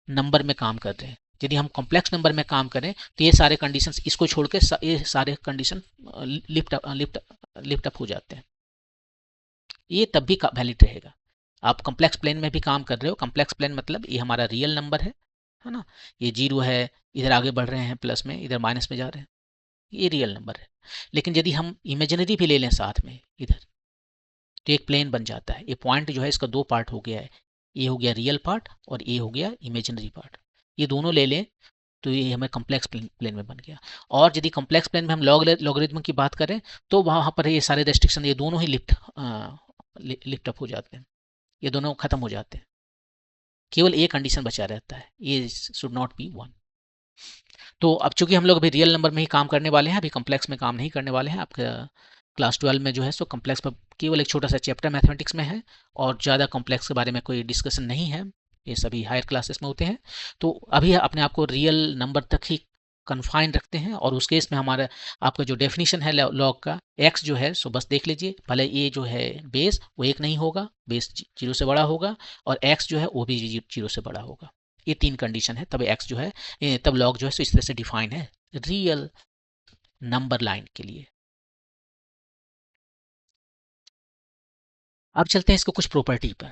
नंबर में काम कर रहे हैं। यदि हम कॉम्प्लेक्स नंबर में काम करें तो ये सारे कंडीशंस इसको छोड़ के ये सारे कंडीशन लिफ्ट अप हो जाते हैं, ये तब भी वैलिड रहेगा। आप कॉम्प्लेक्स प्लेन में भी काम कर रहे हो, कॉम्प्लेक्स प्लेन मतलब ये हमारा रियल नंबर है ना, ये जीरो है, इधर आगे बढ़ रहे हैं प्लस में, इधर माइनस में जा रहे हैं, ये रियल नंबर है। लेकिन यदि हम इमेजिनरी भी ले लें साथ में इधर तो एक प्लेन बन जाता है। ये पॉइंट जो है इसका दो पार्ट हो गया है, ये हो गया रियल पार्ट और ये हो गया इमेजिनरी पार्ट, ये दोनों ले लें तो ये हमें कॉम्प्लेक्स प्लेन में बन गया। और यदि कॉम्प्लेक्स प्लेन में हम लॉगरिथम की बात करें तो वहाँ पर ये सारे रेस्ट्रिक्शन ये दोनों ही लिफ्ट अप हो जाते हैं, ये दोनों खत्म हो जाते हैं, केवल एक कंडीशन बचा रहता है, ये शुड नॉट बी वन। तो अब चूंकि हम लोग अभी रियल नंबर में ही काम करने वाले हैं, अभी कॉम्प्लेक्स में काम नहीं करने वाले हैं। आपका क्लास 12 में जो है सो कॉम्प्लेक्स में केवल एक छोटा सा चैप्टर मैथमेटिक्स में है, और ज़्यादा कॉम्प्लेक्स के बारे में कोई डिस्कशन नहीं है, ये सभी हायर क्लासेस में होते हैं। तो अभी अपने आप को रियल नंबर तक ही कन्फाइन रखते हैं, और उस केस में हमारा आपका जो डेफिनेशन है लॉग का, एक्स जो है सो बस देख लीजिए, भले ये जो है बेस वो एक नहीं होगा, बेस जीरो से बड़ा होगा, और एक्स जो है वो भी जीरो से बड़ा होगा। ये तीन कंडीशन है, तब एक्स जो है तब लॉग जो है सो इस तरह से डिफाइन है रियल नंबर लाइन के लिए। अब चलते हैं इसको कुछ प्रॉपर्टी पर।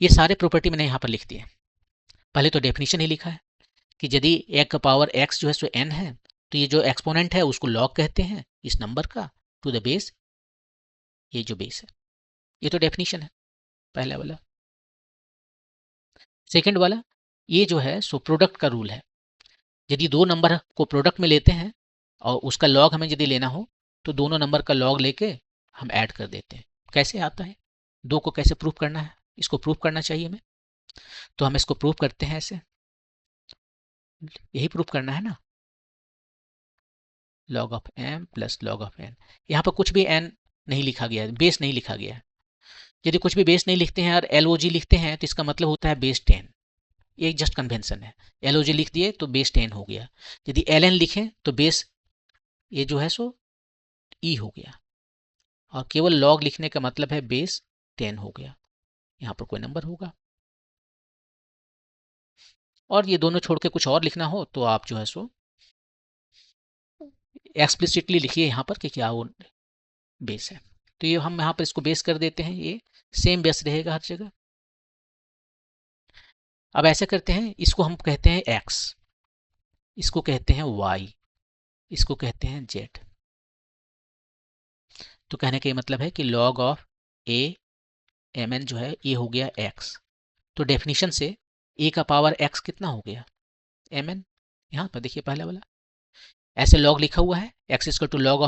ये सारे प्रॉपर्टी मैंने यहाँ पर लिख दिए। पहले तो डेफिनेशन ही लिखा है कि यदि एक का पावर एक्स जो है सो एन है तो ये जो एक्सपोनेंट है उसको लॉग कहते हैं इस नंबर का, टू द बेस, ये जो बेस है, ये तो डेफिनेशन है पहला वाला। सेकंड वाला, ये जो है सो प्रोडक्ट का रूल है, यदि दो नंबर को प्रोडक्ट में लेते हैं और उसका लॉग हमें यदि लेना हो तो दोनों नंबर का लॉग लेके हम ऐड कर देते हैं। कैसे आता है, दो को कैसे प्रूफ करना है, इसको प्रूफ करना चाहिए हमें, तो हम इसको प्रूफ करते हैं ऐसे, यही प्रूफ करना है ना, log of m plus log of n। यहाँ पर कुछ भी n नहीं लिखा गया है, बेस नहीं लिखा गया है, यदि कुछ भी बेस नहीं लिखते हैं और LOG लिखते हैं तो इसका मतलब होता है बेस 10। ये जस्ट कन्वेंशन है। LOG लिख दिए तो बेस 10 हो गया। यदि LN लिखें तो बेस ये जो है सो E हो गया, और केवल लॉग लिखने का मतलब है बेस 10 हो गया। यहाँ पर कोई नंबर होगा। और ये दोनों छोड़ के कुछ और लिखना हो तो आप जो है सो एक्सप्लिसिटली लिखिए यहाँ पर कि क्या वो बेस है। तो ये हम यहाँ पर इसको बेस कर देते हैं, ये सेम बेस रहेगा हर जगह। अब ऐसे करते हैं, इसको हम कहते हैं x, इसको कहते हैं y, इसको कहते हैं z। तो कहने का ये मतलब है कि log ऑफ a mn जो है ये हो गया x। तो डेफिनेशन से a का पावर x कितना हो गया mn। यहाँ पर देखिए पहला वाला ऐसे log लिखा हुआ है, x equal to log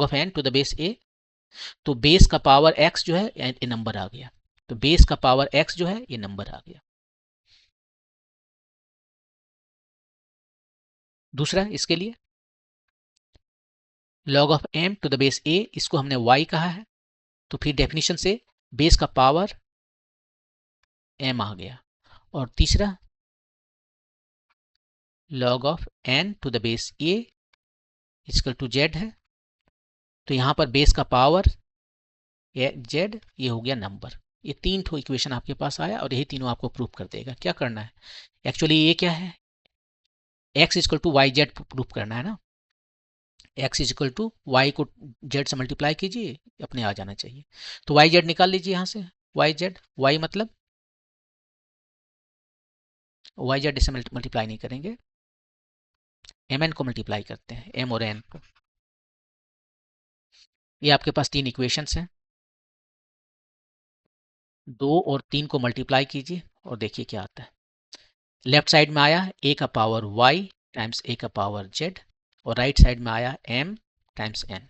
of n to the base a। तो बेस का पावर x जो है ये नंबर आ गया। तो बेस का पावर x जो है ये नंबर आ गया। दूसरा इसके लिए log of m to the base a, इसको हमने y कहा है। तो फिर डेफिनेशन से बेस का पावर m आ गया। और तीसरा log of n to the base a equal to z है। तो यहां पर बेस का पावर z, ये हो गया नंबर। ये तीन ठो इक्वेशन आपके पास आया और यही तीनों आपको प्रूफ कर देगा। क्या करना है एक्चुअली, ये क्या है, x equal to y z proof करना है ना। x इक्वल टू वाई को z से मल्टीप्लाई कीजिए, अपने आ जाना चाहिए। तो वाई जेड निकाल लीजिए यहाँ से, वाई जेड, वाई मतलब वाई जेड से मल्टीप्लाई नहीं करेंगे, mn को मल्टीप्लाई करते हैं, m और n को। ये आपके पास तीन इक्वेशंस हैं, 2 और 3 को मल्टीप्लाई कीजिए और देखिए क्या आता है। लेफ्ट साइड में आया a का पावर y टाइम्स a का पावर z, और राइट साइड में आया m times n।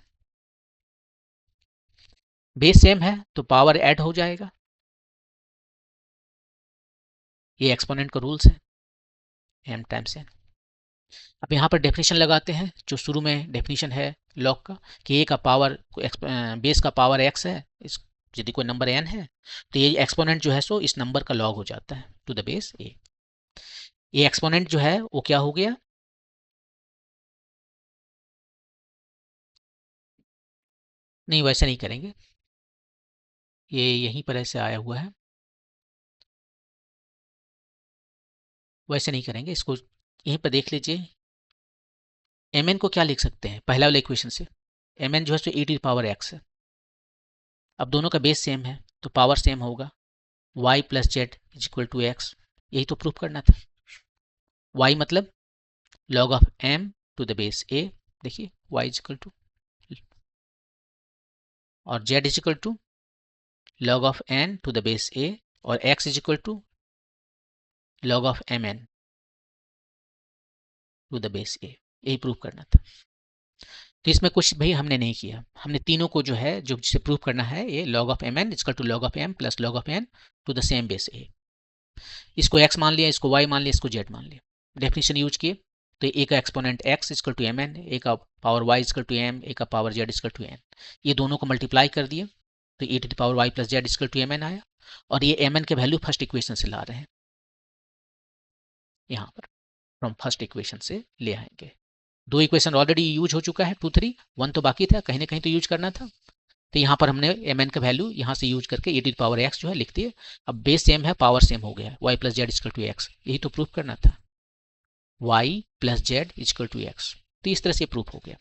Base same है तो पावर ऐड हो जाएगा, ये एक्सपोनेंट का रूल्स है, m टाइम्स n। अब यहाँ पर डेफिनेशन लगाते हैं, जो शुरू में डेफिनेशन है लॉग का कि a का पावर बेस का पावर x है, इस यदि कोई नंबर n है तो ये एक्सपोनेंट जो है सो इस नंबर का लॉग हो जाता है टू द बेस a। ये एक्सपोनेंट जो है वो क्या हो गया, नहीं वैसे नहीं करेंगे, ये यहीं पर ऐसे आया हुआ है, वैसे नहीं करेंगे इसको। यहीं पर देख लीजिए, mn को क्या लिख सकते हैं पहला वाले इक्वेशन से, mn जो है सो e to the power x है। अब दोनों का बेस सेम है तो पावर सेम होगा, y plus z is equal to x. यही तो प्रूफ करना था। y मतलब log of m to the base a, देखिए y इज इक्वल टू, और z is equal to log of n to the base a, और x is equal to log of mn to the base a। यही proof करना था। तो इसमें कुछ भी हमने नहीं किया, हमने तीनों को जो है जो जिसे प्रूफ करना है, ये log of mn is equal to log of m plus log of n to the same base a। इसको x मान लिया, इसको y मान लिया, इसको z मान लिया, डेफिनेशन यूज किए। तो ए का exponent x equal to mn, A का power y equal to m, A का power z equal to n। ये दोनों को मल्टीप्लाई कर दिए तो e to the power y plus z equal to mn आया, और ये mn के वैल्यू फर्स्ट इक्वेशन से ला रहे हैं, यहाँ पर फ्रॉम फर्स्ट इक्वेशन से ले आएंगे। दो इक्वेशन ऑलरेडी यूज हो चुका है, 2 3, 1 तो बाकी था, कहीं ना कहीं तो यूज करना था। तो यहाँ पर हमने mn का वैल्यू यहाँ से यूज करके e to the power x जो है लिख दिए। अब बेस सेम है, पावर सेम हो गया, y plus z equal to x, यही तो प्रूफ करना था, y plus z equal to x। तो इस तरह से प्रूफ हो गया।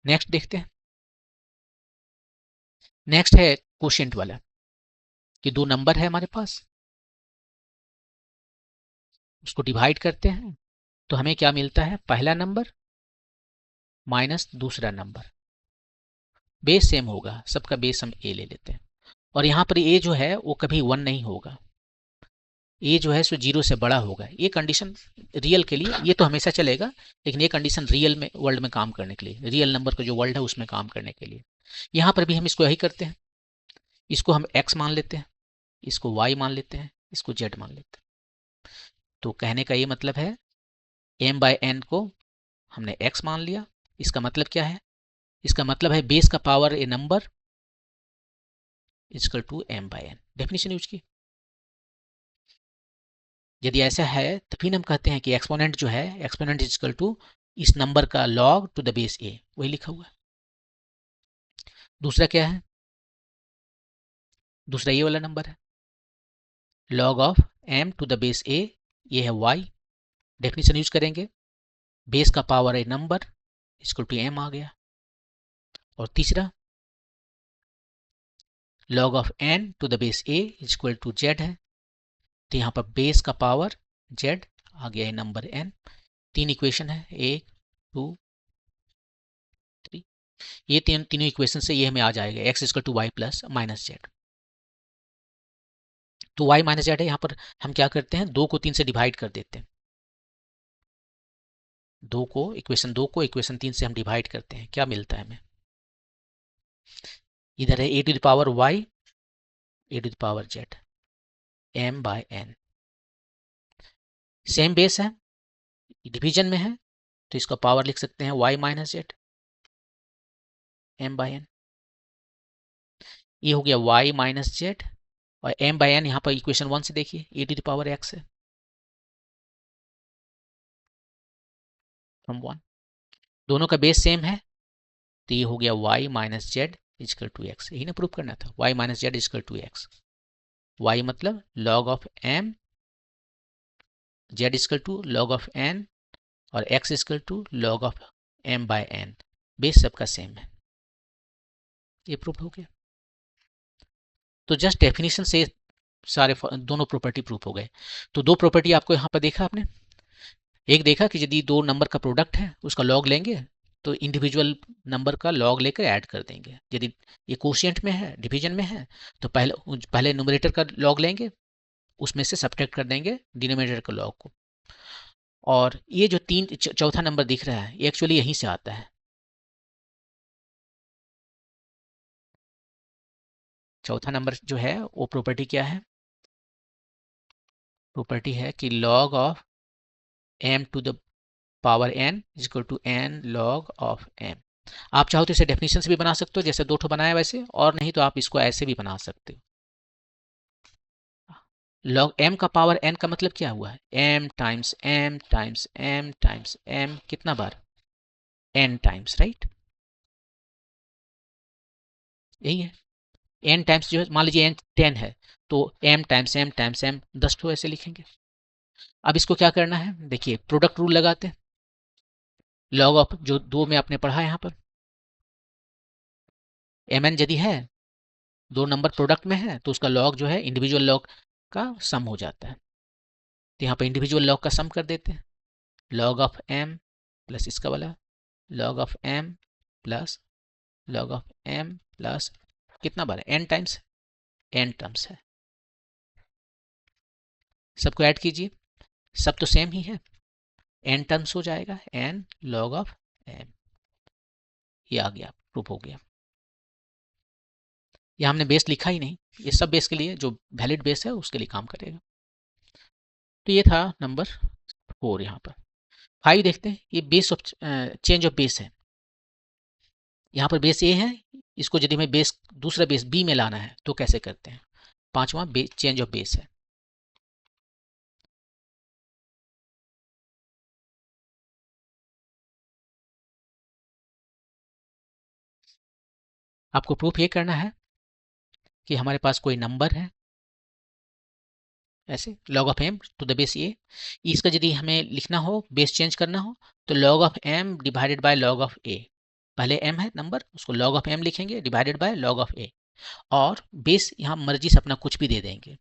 नेक्स्ट देखते हैं। नेक्स्ट है क्वोशिएंट वाला, कि दो नंबर है हमारे पास, उसको डिवाइड करते हैं तो हमें क्या मिलता है, पहला नंबर माइनस दूसरा नंबर, बेस सेम होगा, सबका बेस हम a ले लेते हैं। और यहाँ पर a जो है वो कभी 1 नहीं होगा, a जो है सो 0 से बड़ा होगा। ये कंडीशन रियल के लिए ये तो हमेशा चलेगा, लेकिन ये कंडीशन रियल में वर्ल्ड में काम करने के लिए, रियल नंबर का जो वर्ल्ड है उसमें काम करने के लिए। यहाँ पर भी हम इसको यही करते हैं, इसको हम x मान लेते हैं, इसको y मान लेते हैं, इसको z मान लेते हैं। तो कहने का ये मतलब है m बाय n को हमने x मान लिया। इसका मतलब क्या है, इसका मतलब है बेस का power a number equal to m by n, definition use की। यदि ऐसा है तो फिर हम कहते हैं कि एक्सपोनेंट जो है, एक्सपोनेंट इजकल टू इस नंबर का log to the base a, वही लिखा हुआ है। दूसरा क्या है, दूसरा ये वाला नंबर है, log of m to the base a, ये है y, डेफिनेशन यूज करेंगे, बेस का पावर है नंबर इजकल टू m आ गया। और तीसरा log of n to the base a equal to z है, तो यहाँ पर बेस का पावर z आ गया है नंबर n। तीन इक्वेशन है, 1 2 3, ये तीनों इक्वेशन से ये हमें आ जाएगा x equal to y plus minus z. तो y माइनस जेड है, यहाँ पर हम क्या करते हैं, 2 को 3 से डिवाइड कर देते हैं, 2 को इक्वेशन 3 से हम डिवाइड करते हैं, क्या मिलता है हमें, इधर है a to the power y, a to the power z, m by n। Same base है, डिवीजन में है, तो इसका पावर लिख सकते हैं y minus z, m by n। ये हो गया y माइनस जेड, और m बाय n यहाँ पर इक्वेशन 1 से देखिए a to the power x है, फ्रॉम 1, दोनों का बेस सेम है, तो ये हो गया y minus z is equal to x. यही ना प्रूव करना था, y minus z is equal to x. y मतलब log of m, z is equal to log of n, और x is equal to log of m by n, base सबका same है, ये proof हो गया। तो जस्ट डेफिनेशन से सारे दोनों प्रॉपर्टी प्रूफ हो गए। तो दो प्रॉपर्टी आपको यहाँ पर देखा आपने, एक देखा कि यदि दो नंबर का प्रोडक्ट है उसका लॉग लेंगे तो इंडिविजुअल नंबर का लॉग लेकर ऐड कर देंगे, यदि ये कोशिएंट में है, डिवीजन में है, तो पहले न्यूमरेटर का लॉग लेंगे, उसमें से सब्ट्रैक्ट कर देंगे डिनोमिनेटर का लॉग को। और ये जो चौथा नंबर दिख रहा है, ये एक्चुअली यहीं से आता है। चौथा नंबर जो है वो प्रॉपर्टी क्या है, प्रॉपर्टी है कि log of m to the power n is equal to n log of m। आप चाहो तो इसे डेफिनेशन से भी बना सकते हो, जैसे दो ठो बनाया वैसे, और नहीं तो आप इसको ऐसे भी बना सकते हो। log m का पावर n का मतलब क्या हुआ है, m times m times m times m, कितना बार, n टाइम्स, राइट, यही है। n टाइम्स जो है, मान लीजिए n 10 है, तो m times m times m 10 ठो ऐसे लिखेंगे। अब इसको क्या करना है, देखिए प्रोडक्ट रूल लगाते हैं, लॉग ऑफ जो दो में आपने पढ़ा है यहाँ पर, mn यदि है, दो नंबर प्रोडक्ट में है, तो उसका लॉग जो है इंडिविजुअल लॉग का सम हो जाता है, तो यहाँ पर इंडिविजुअल लॉग का सम कर देते हैं, लॉग ऑफ m प्लस इसका वाला log of m plus log of m plus कितना बार है, n टाइम्स, n टर्म्स है, सबको ऐड कीजिए, सब तो सेम ही है, n टर्म्स हो जाएगा, n log ऑफ m, ये आ गया, प्रूफ हो गया। ये हमने बेस लिखा ही नहीं, ये सब बेस के लिए जो वैलिड बेस है उसके लिए काम करेगा। तो ये था नंबर 4। यहाँ पर 5 देखते हैं, ये base of change of base है, यहाँ पर बेस ए है, इसको यदि हमें बेस दूसरा बेस बी में लाना है तो कैसे करते हैं, पांचवा चेंज ऑफ बेस है। आपको प्रूफ ये करना है कि हमारे पास कोई नंबर है ऐसे, log of m to the base a, इसका यदि हमें लिखना हो, बेस चेंज करना हो, तो log of m divided by log of a, पहले m है नंबर, उसको log ऑफ m लिखेंगे divided by log of a, और बेस यहाँ मर्जी से अपना कुछ भी दे देंगे।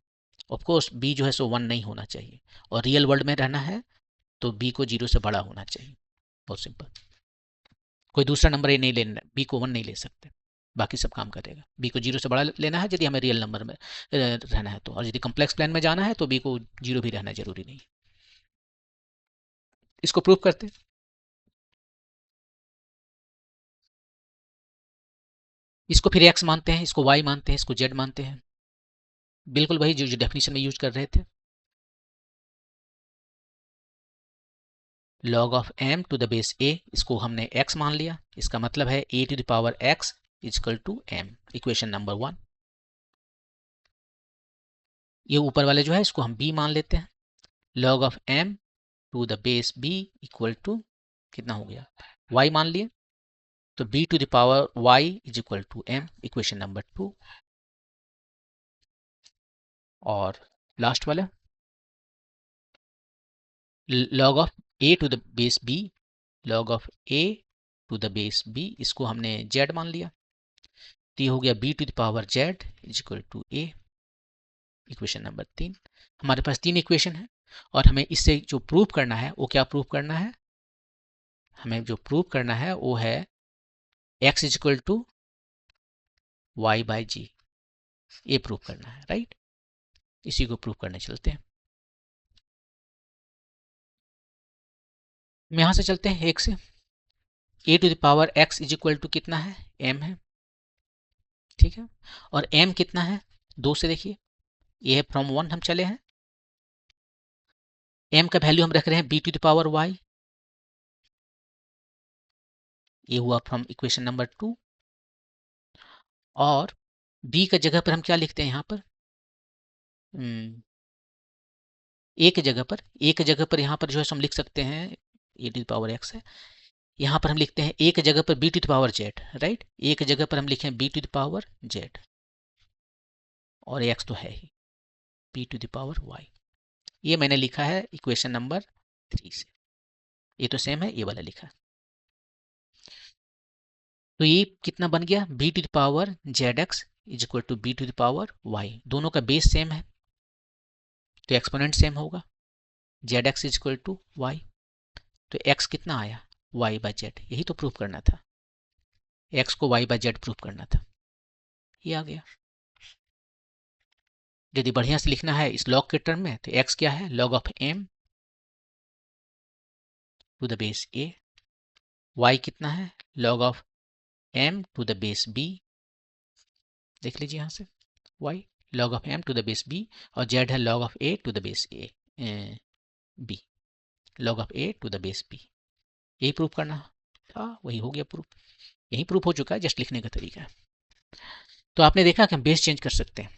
ऑफ कोर्स b जो है सो 1 नहीं होना चाहिए, और रियल वर्ल्ड में रहना है तो b को 0 से बड़ा होना चाहिए, बहुत सिंपल। कोई दूसरा नंबर ये नहीं लेना, b को 1 नहीं ले सकते, बाकी सब काम करेगा। b को 0 से बड़ा लेना है यदि हमें रियल नंबर में रहना है तो, और यदि कम्प्लेक्स प्लान में जाना है तो b को 0 भी रहना जरूरी नहीं। इसको प्रूव करते हैं, इसको फिर x मानते हैं, इसको y मानते हैं, इसको z मानते हैं, बिल्कुल वही जो डेफिनेशन में यूज कर रहे थे, log of m to the base a, इसको हमने x मान लिया, इसका मतलब है a to the power x is equal to m, equation number 1। ये ऊपर वाले जो है इसको हम b मान लेते हैं। log of m to the base b equal to कितना हो गया, y मान लिए, तो b to the power y is equal to m, equation number 2। और लास्ट वाला log of a to the base b, log of a to the base b, इसको हमने z मान लिया, तो ये हो गया b to the power z is equal to a, equation number 3। हमारे पास 3 इक्वेशन है और हमें इससे जो प्रूव करना है वो क्या प्रूव करना है, हमें जो प्रूव करना है वो है x is equal to y by g, ये प्रूव करना है, राइट। इसी को प्रूव करने चलते हैं। हम यहां से चलते हैं एक से, a to the power x is equal to कितना है, m है, ठीक है। और m कितना है, 2 से देखिए, ये है फ्रॉम 1 हम चले हैं, m का वैल्यू हम रख रहे हैं b to the power y, ये हुआ फ्रॉम इक्वेशन नंबर 2। और b का जगह पर हम क्या लिखते हैं यहाँ पर, a के जगह पर यहाँ पर जो है हम लिख सकते हैं a to the power x है, यहाँ पर हम लिखते हैं a के जगह पर b to the power z, right. a के जगह पर हम लिखें b to the power z और x तो है ही b to the power y, ये मैंने लिखा है इक्वेशन नंबर 3 से, ये तो सेम है, ये वाला लिखा है। तो ये कितना बन गया, b to the power zx is equal to b to the power y, दोनों का बेस सेम है तो एक्सपोनेंट सेम होगा, zx is equal to y, तो x कितना आया, y बाय z, यही तो प्रूफ करना था, x को y बाय z प्रूफ करना था, ये आ गया। यदि बढ़िया से लिखना है इस लॉग के टर्म में तो x क्या है, log of m to the base a, y कितना है, log of m to the base b, देख लीजिए यहाँ से y log of m to the base b, और z है log of a to the base a b, log of a to the base b, यही proof करना था, वही हो गया प्रूफ, यही प्रूफ हो चुका है, जस्ट लिखने का तरीका है। तो आपने देखा कि हम बेस चेंज कर सकते हैं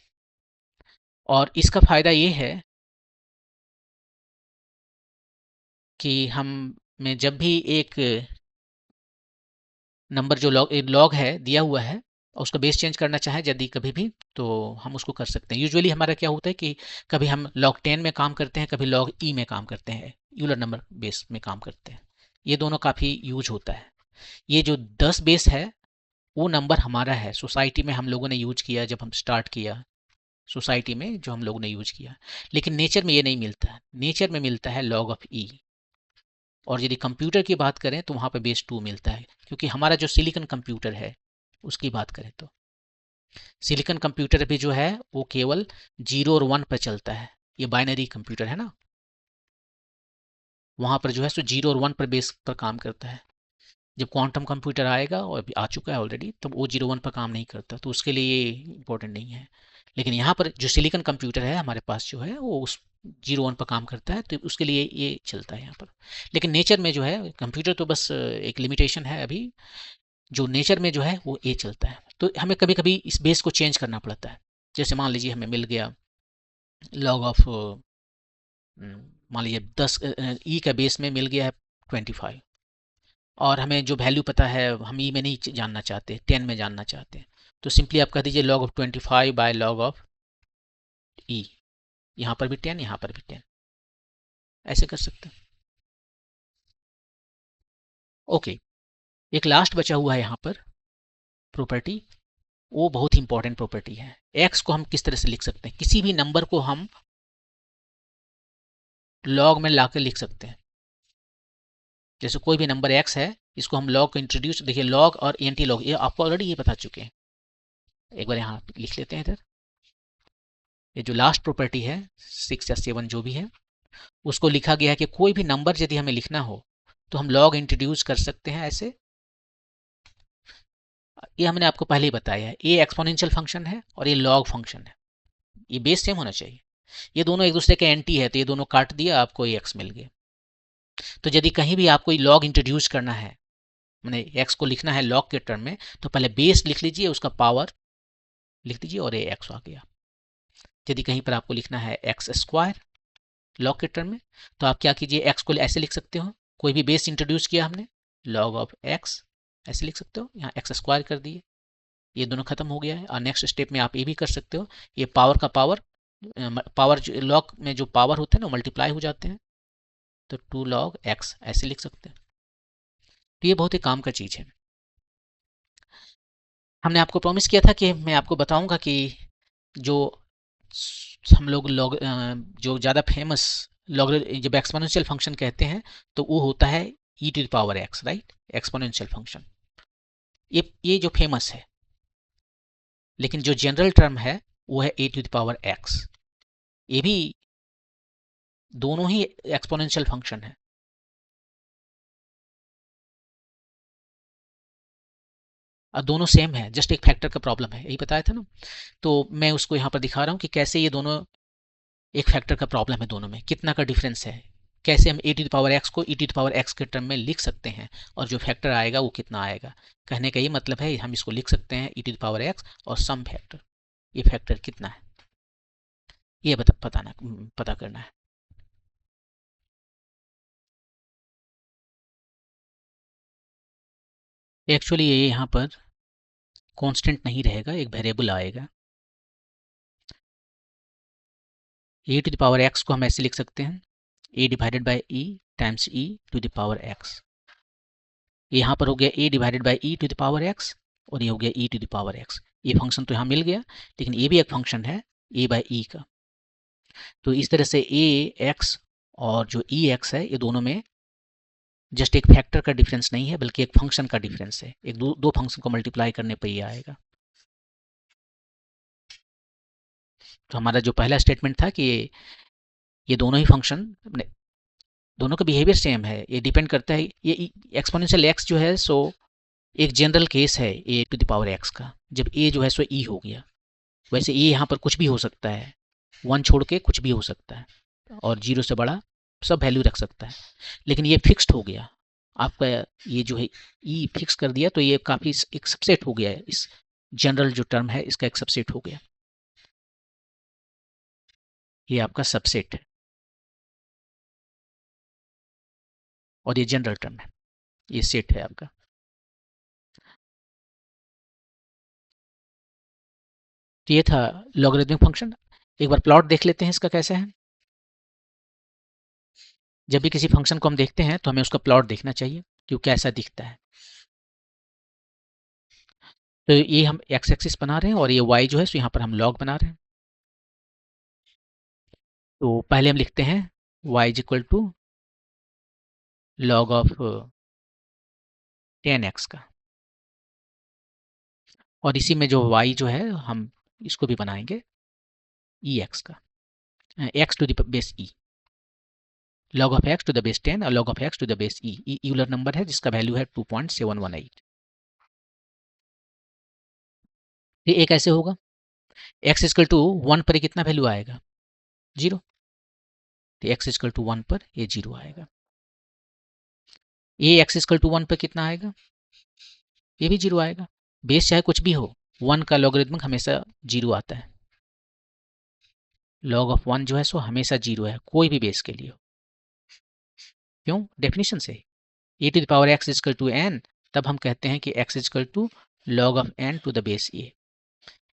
और इसका फायदा ये है कि हम में जब भी एक नंबर जो लॉग है दिया हुआ है और उसका बेस चेंज करना चाहे यदि कभी भी, तो हम उसको कर सकते हैं। यूजुअली हमारा क्या होता है कि कभी हम log 10 में काम करते हैं, कभी log e में काम करते हैं, यूलर नंबर बेस में काम करते हैं, ये दोनों काफ़ी यूज होता है। ये जो 10 बेस है वो नंबर हमारा है, सोसाइटी में हम लोगों ने यूज किया, जब हम स्टार्ट किया सोसाइटी में जो हम लोगों ने यूज किया, लेकिन नेचर में ये नहीं मिलता, नेचर में मिलता है log ऑफ e। और यदि कंप्यूटर की बात करें तो वहाँ पे बेस 2 मिलता है, क्योंकि हमारा जो सिलिकन कंप्यूटर है उसकी बात करें तो सिलिकन कंप्यूटर भी जो है वो केवल 0 और 1 पर चलता है, ये बाइनरी कंप्यूटर है ना, वहाँ पर जो है सो 0 और 1 पर बेस पर काम करता है। जब क्वांटम कंप्यूटर आएगा, और अभी आ चुका है ऑलरेडी, तब वो 0 1 पर काम नहीं करता, तो उसके लिए ये इंपॉर्टेंट नहीं है। लेकिन यहाँ पर जो सिलिकन कंप्यूटर है हमारे पास जो है वो उस 0 1 पर काम करता है, तो उसके लिए ये चलता है यहाँ पर। लेकिन नेचर में जो है कंप्यूटर तो बस एक लिमिटेशन है, अभी जो नेचर में जो है वो ए चलता है। तो हमें कभी कभी इस बेस को चेंज करना पड़ता है, जैसे मान लीजिए हमें मिल गया लॉग ऑफ, मान लीजिए 10 ई का बेस में मिल गया है 25, और हमें जो वैल्यू पता है हम ई में नहीं जानना चाहते, 10 में जानना चाहते हैं, तो सिंपली आप कह दीजिए log of 25 by log of e, यहाँ पर भी 10, यहाँ पर भी 10, ऐसे कर सकते हैं। ओके, एक लास्ट बचा हुआ है यहाँ पर प्रॉपर्टी, वो बहुत ही इंपॉर्टेंट प्रॉपर्टी है। x को हम किस तरह से लिख सकते हैं, किसी भी नंबर को हम log में लाकर लिख सकते हैं। जैसे कोई भी नंबर x है, इसको हम log को इंट्रोड्यूस, देखिए log और एंटी लॉग ये आपको ऑलरेडी ये बता चुके हैं, एक बार यहाँ लिख लेते हैं इधर। ये जो लास्ट प्रॉपर्टी है 6 या 7 जो भी है, उसको लिखा गया है कि कोई भी नंबर यदि हमें लिखना हो तो हम log इंट्रोड्यूस कर सकते हैं ऐसे। ये हमने आपको पहले ही बताया है, ये एक्सपोनेंशियल फंक्शन है और ये log फंक्शन है, ये बेस सेम होना चाहिए। ये दोनों एक दूसरे के एंटी है, तो ये दोनों काट दिया, आपको ये x मिल गया। तो यदि कहीं भी आपको log इंट्रोड्यूस करना है, मैंने x को लिखना है log के टर्म में, तो पहले बेस लिख लीजिए, उसका पावर लिख दीजिए और ये x आ गया। यदि कहीं पर आपको लिखना है एक्स स्क्वायर लॉग के टर्म में, तो आप क्या कीजिए, एक्स को ऐसे लिख सकते हो, कोई भी बेस इंट्रोड्यूस किया हमने, लॉग ऑफ एक्स ऐसे लिख सकते हो, यहाँ एक्स स्क्वायर कर दिए, ये दोनों खत्म हो गया है। और नेक्स्ट स्टेप में आप ये भी कर सकते हो, ये पावर का पावर, पावर लॉग में जो पावर होते हैं ना मल्टीप्लाई हो जाते हैं, तो 2 लॉग एक्स ऐसे लिख सकते हैं। तो ये बहुत ही काम का चीज़ है। हमने आपको प्रॉमिस किया था कि मैं आपको बताऊंगा कि जो हम लोग लॉग जो ज़्यादा फेमस लॉग जब एक्सपोनेंशियल फंक्शन कहते हैं तो वो होता है e to the power x, right, exponential function, ये जो फेमस है। लेकिन जो जनरल टर्म है वो है ए टू द पावर एक्स, ये भी दोनों ही एक्सपोनेंशियल फंक्शन है। और दोनों सेम है, जस्ट एक फैक्टर का प्रॉब्लम है, यही बताया था ना। तो मैं उसको यहाँ पर दिखा रहा हूँ कि कैसे ये दोनों एक फैक्टर का प्रॉब्लम है, दोनों में कितना का डिफरेंस है, कैसे हम ए टू द पावर एक्स को ई टू द पावर एक्स के टर्म में लिख सकते हैं, और जो फैक्टर आएगा वो कितना आएगा। कहने का ये मतलब है हम इसको लिख सकते हैं ई टू द पावर एक्स और सम फैक्टर, ये फैक्टर कितना है ये पता करना है। एक्चुअली ये यहाँ पर कांस्टेंट नहीं रहेगा, एक वेरिएबल आएगा। A to the power x को हम ऐसे लिख सकते हैं, a divided by e times e to the power x. यहाँ पर हो गया a divided by e to the power x, और ये हो गया e to the power x. ये फंक्शन तो यहाँ मिल गया, लेकिन ये भी एक फंक्शन है ए बाई ई का। तो इस तरह से ए एक्स और जो ई एक्स है, ये दोनों में जस्ट एक फैक्टर का डिफरेंस नहीं है, बल्कि एक फंक्शन का डिफरेंस है। एक दो फंक्शन को मल्टीप्लाई करने पर ये आएगा। तो हमारा जो पहला स्टेटमेंट था कि ये दोनों ही फंक्शन, दोनों का बिहेवियर सेम है, ये डिपेंड करता है। ये एक्सपोनेंशियल एक्स जो है सो एक जनरल केस है ए टू द पावर एक्स का, जब ए जो है सो ई हो गया। वैसे ए यहाँ पर कुछ भी हो सकता है, 1 छोड़ के कुछ भी हो सकता है, और 0 से बड़ा सब वैल्यू रख सकता है। लेकिन ये फिक्स्ड हो गया आपका, ये जो है ई फिक्स कर दिया, तो ये काफ़ी एक सबसेट हो गया है, इस जनरल जो टर्म है इसका एक सबसेट हो गया, ये आपका सबसेट है, और ये जनरल टर्म है, ये सेट है आपका। तो ये था लॉगरिथमिक फंक्शन। एक बार प्लॉट देख लेते हैं इसका कैसा है। जब भी किसी फंक्शन को हम देखते हैं तो हमें उसका प्लॉट देखना चाहिए कि वो कैसा दिखता है। तो ये हम एक्स एक्सिस बना रहे हैं, और ये वाई जो है सो यहाँ पर हम लॉग बना रहे हैं। तो पहले हम लिखते हैं y is equal to log of 10x का, और इसी में जो y जो है हम इसको भी बनाएंगे ex का, x to the base e, log of x to the base 10 और log of x to the base e, Euler number है जिसका वैल्यू है 2.718। ये कैसे होगा, x इक्वल टू 1 पर कितना वैल्यू आएगा, 0, तो x इक्वल टू 1 पर ये 0 आएगा। ये x इक्वल टू 1 पर कितना आएगा, ये भी 0 आएगा। बेस चाहे कुछ भी हो, 1 का लॉगरिथमिक हमेशा 0 आता है। लॉग ऑफ 1 जो है सो हमेशा 0 है, कोई भी बेस के लिए हो। क्यों, डेफिनेशन से e to the power x equal to n, तब हम कहते हैं कि x equal to log of n to the base a।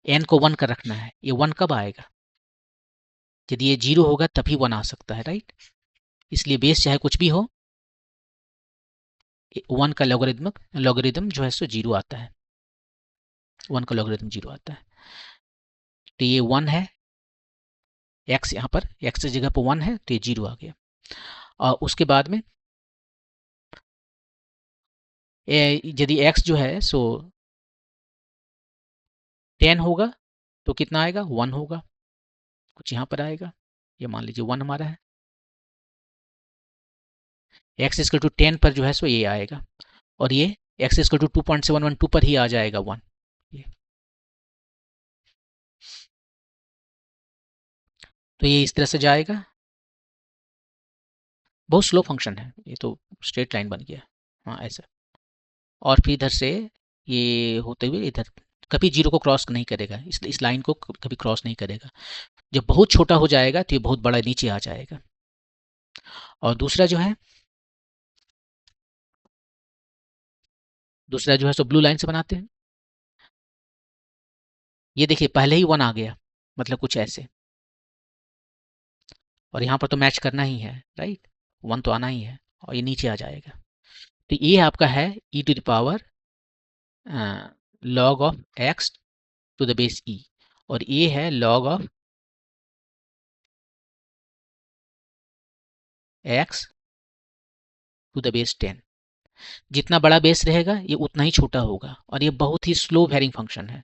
n को 1 का रखना है, ये 1 कब आएगा, यदि ये 0 होगा तभी 1 आ सकता है, राइट। इसलिए बेस चाहे कुछ भी हो, 1 का लॉगरिथम जो है सो 0 आता है, 1 का लॉगरिथम 0 आता है। तो ये 1 है, x यहाँ पर x की जगह पर 1 है, तो ये 0 आ गया। और उसके बाद में यदि x जो है सो 10 होगा तो कितना आएगा, 1 होगा, कुछ यहाँ पर आएगा, ये मान लीजिए 1 हमारा है। x इक्वल टू 10 पर जो है सो ये आएगा, और ये x इक्वल टू 2.712 पर ही आ जाएगा 1। ये तो ये इस तरह से जाएगा, बहुत स्लो फंक्शन है, ये तो स्ट्रेट लाइन बन गया, हाँ ऐसा। और फिर इधर से ये होते हुए इधर कभी 0 को क्रॉस नहीं करेगा, इस लाइन को कभी क्रॉस नहीं करेगा। जब बहुत छोटा हो जाएगा तो ये बहुत बड़ा नीचे आ जाएगा। और दूसरा जो है सो ब्लू लाइन से बनाते हैं। ये देखिए पहले ही 1 आ गया, मतलब कुछ ऐसे, और यहाँ पर तो मैच करना ही है, राइट, 1 तो आना ही है, और ये नीचे आ जाएगा। तो ये आपका है e to the power log of x to the base e, और ये है log of x to the base 10। जितना बड़ा बेस रहेगा ये उतना ही छोटा होगा, और ये बहुत ही स्लो वेरिंग फंक्शन है।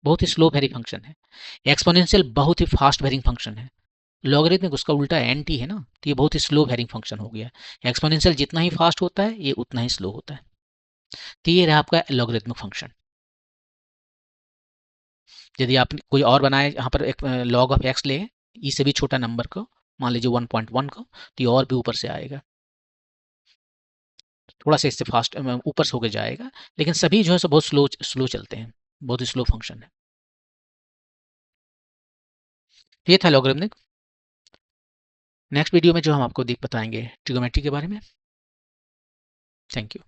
बहुत ही स्लो वेरिंग फंक्शन है। एक्सपोनेंशियल बहुत ही फास्ट वेरिंग फंक्शन है। लॉगरिथमिक उसका उल्टा एंटी है ना, तो ये बहुत ही स्लो वेरिंग फंक्शन हो गया। एक्सपोनेंशियल जितना ही फास्ट होता है ये उतना ही स्लो होता है। तो ये रहा आपका लॉगरिथमिक फंक्शन। यदि आप कोई और बनाए यहाँ पर एक लॉग ऑफ एक्स ले, ई से भी छोटा नंबर को, मान लीजिए 1.1 को, तो ये और भी ऊपर से आएगा, थोड़ा सा इससे फास्ट ऊपर से होकर जाएगा, लेकिन सभी जो है सब बहुत स्लो स्लो चलते हैं, बहुत ही स्लो फंक्शन है। तो ये था लॉगरिथमिक। नेक्स्ट वीडियो में जो हम आपको देख बताएंगे ट्रिगोमेट्री के बारे में। Thank you.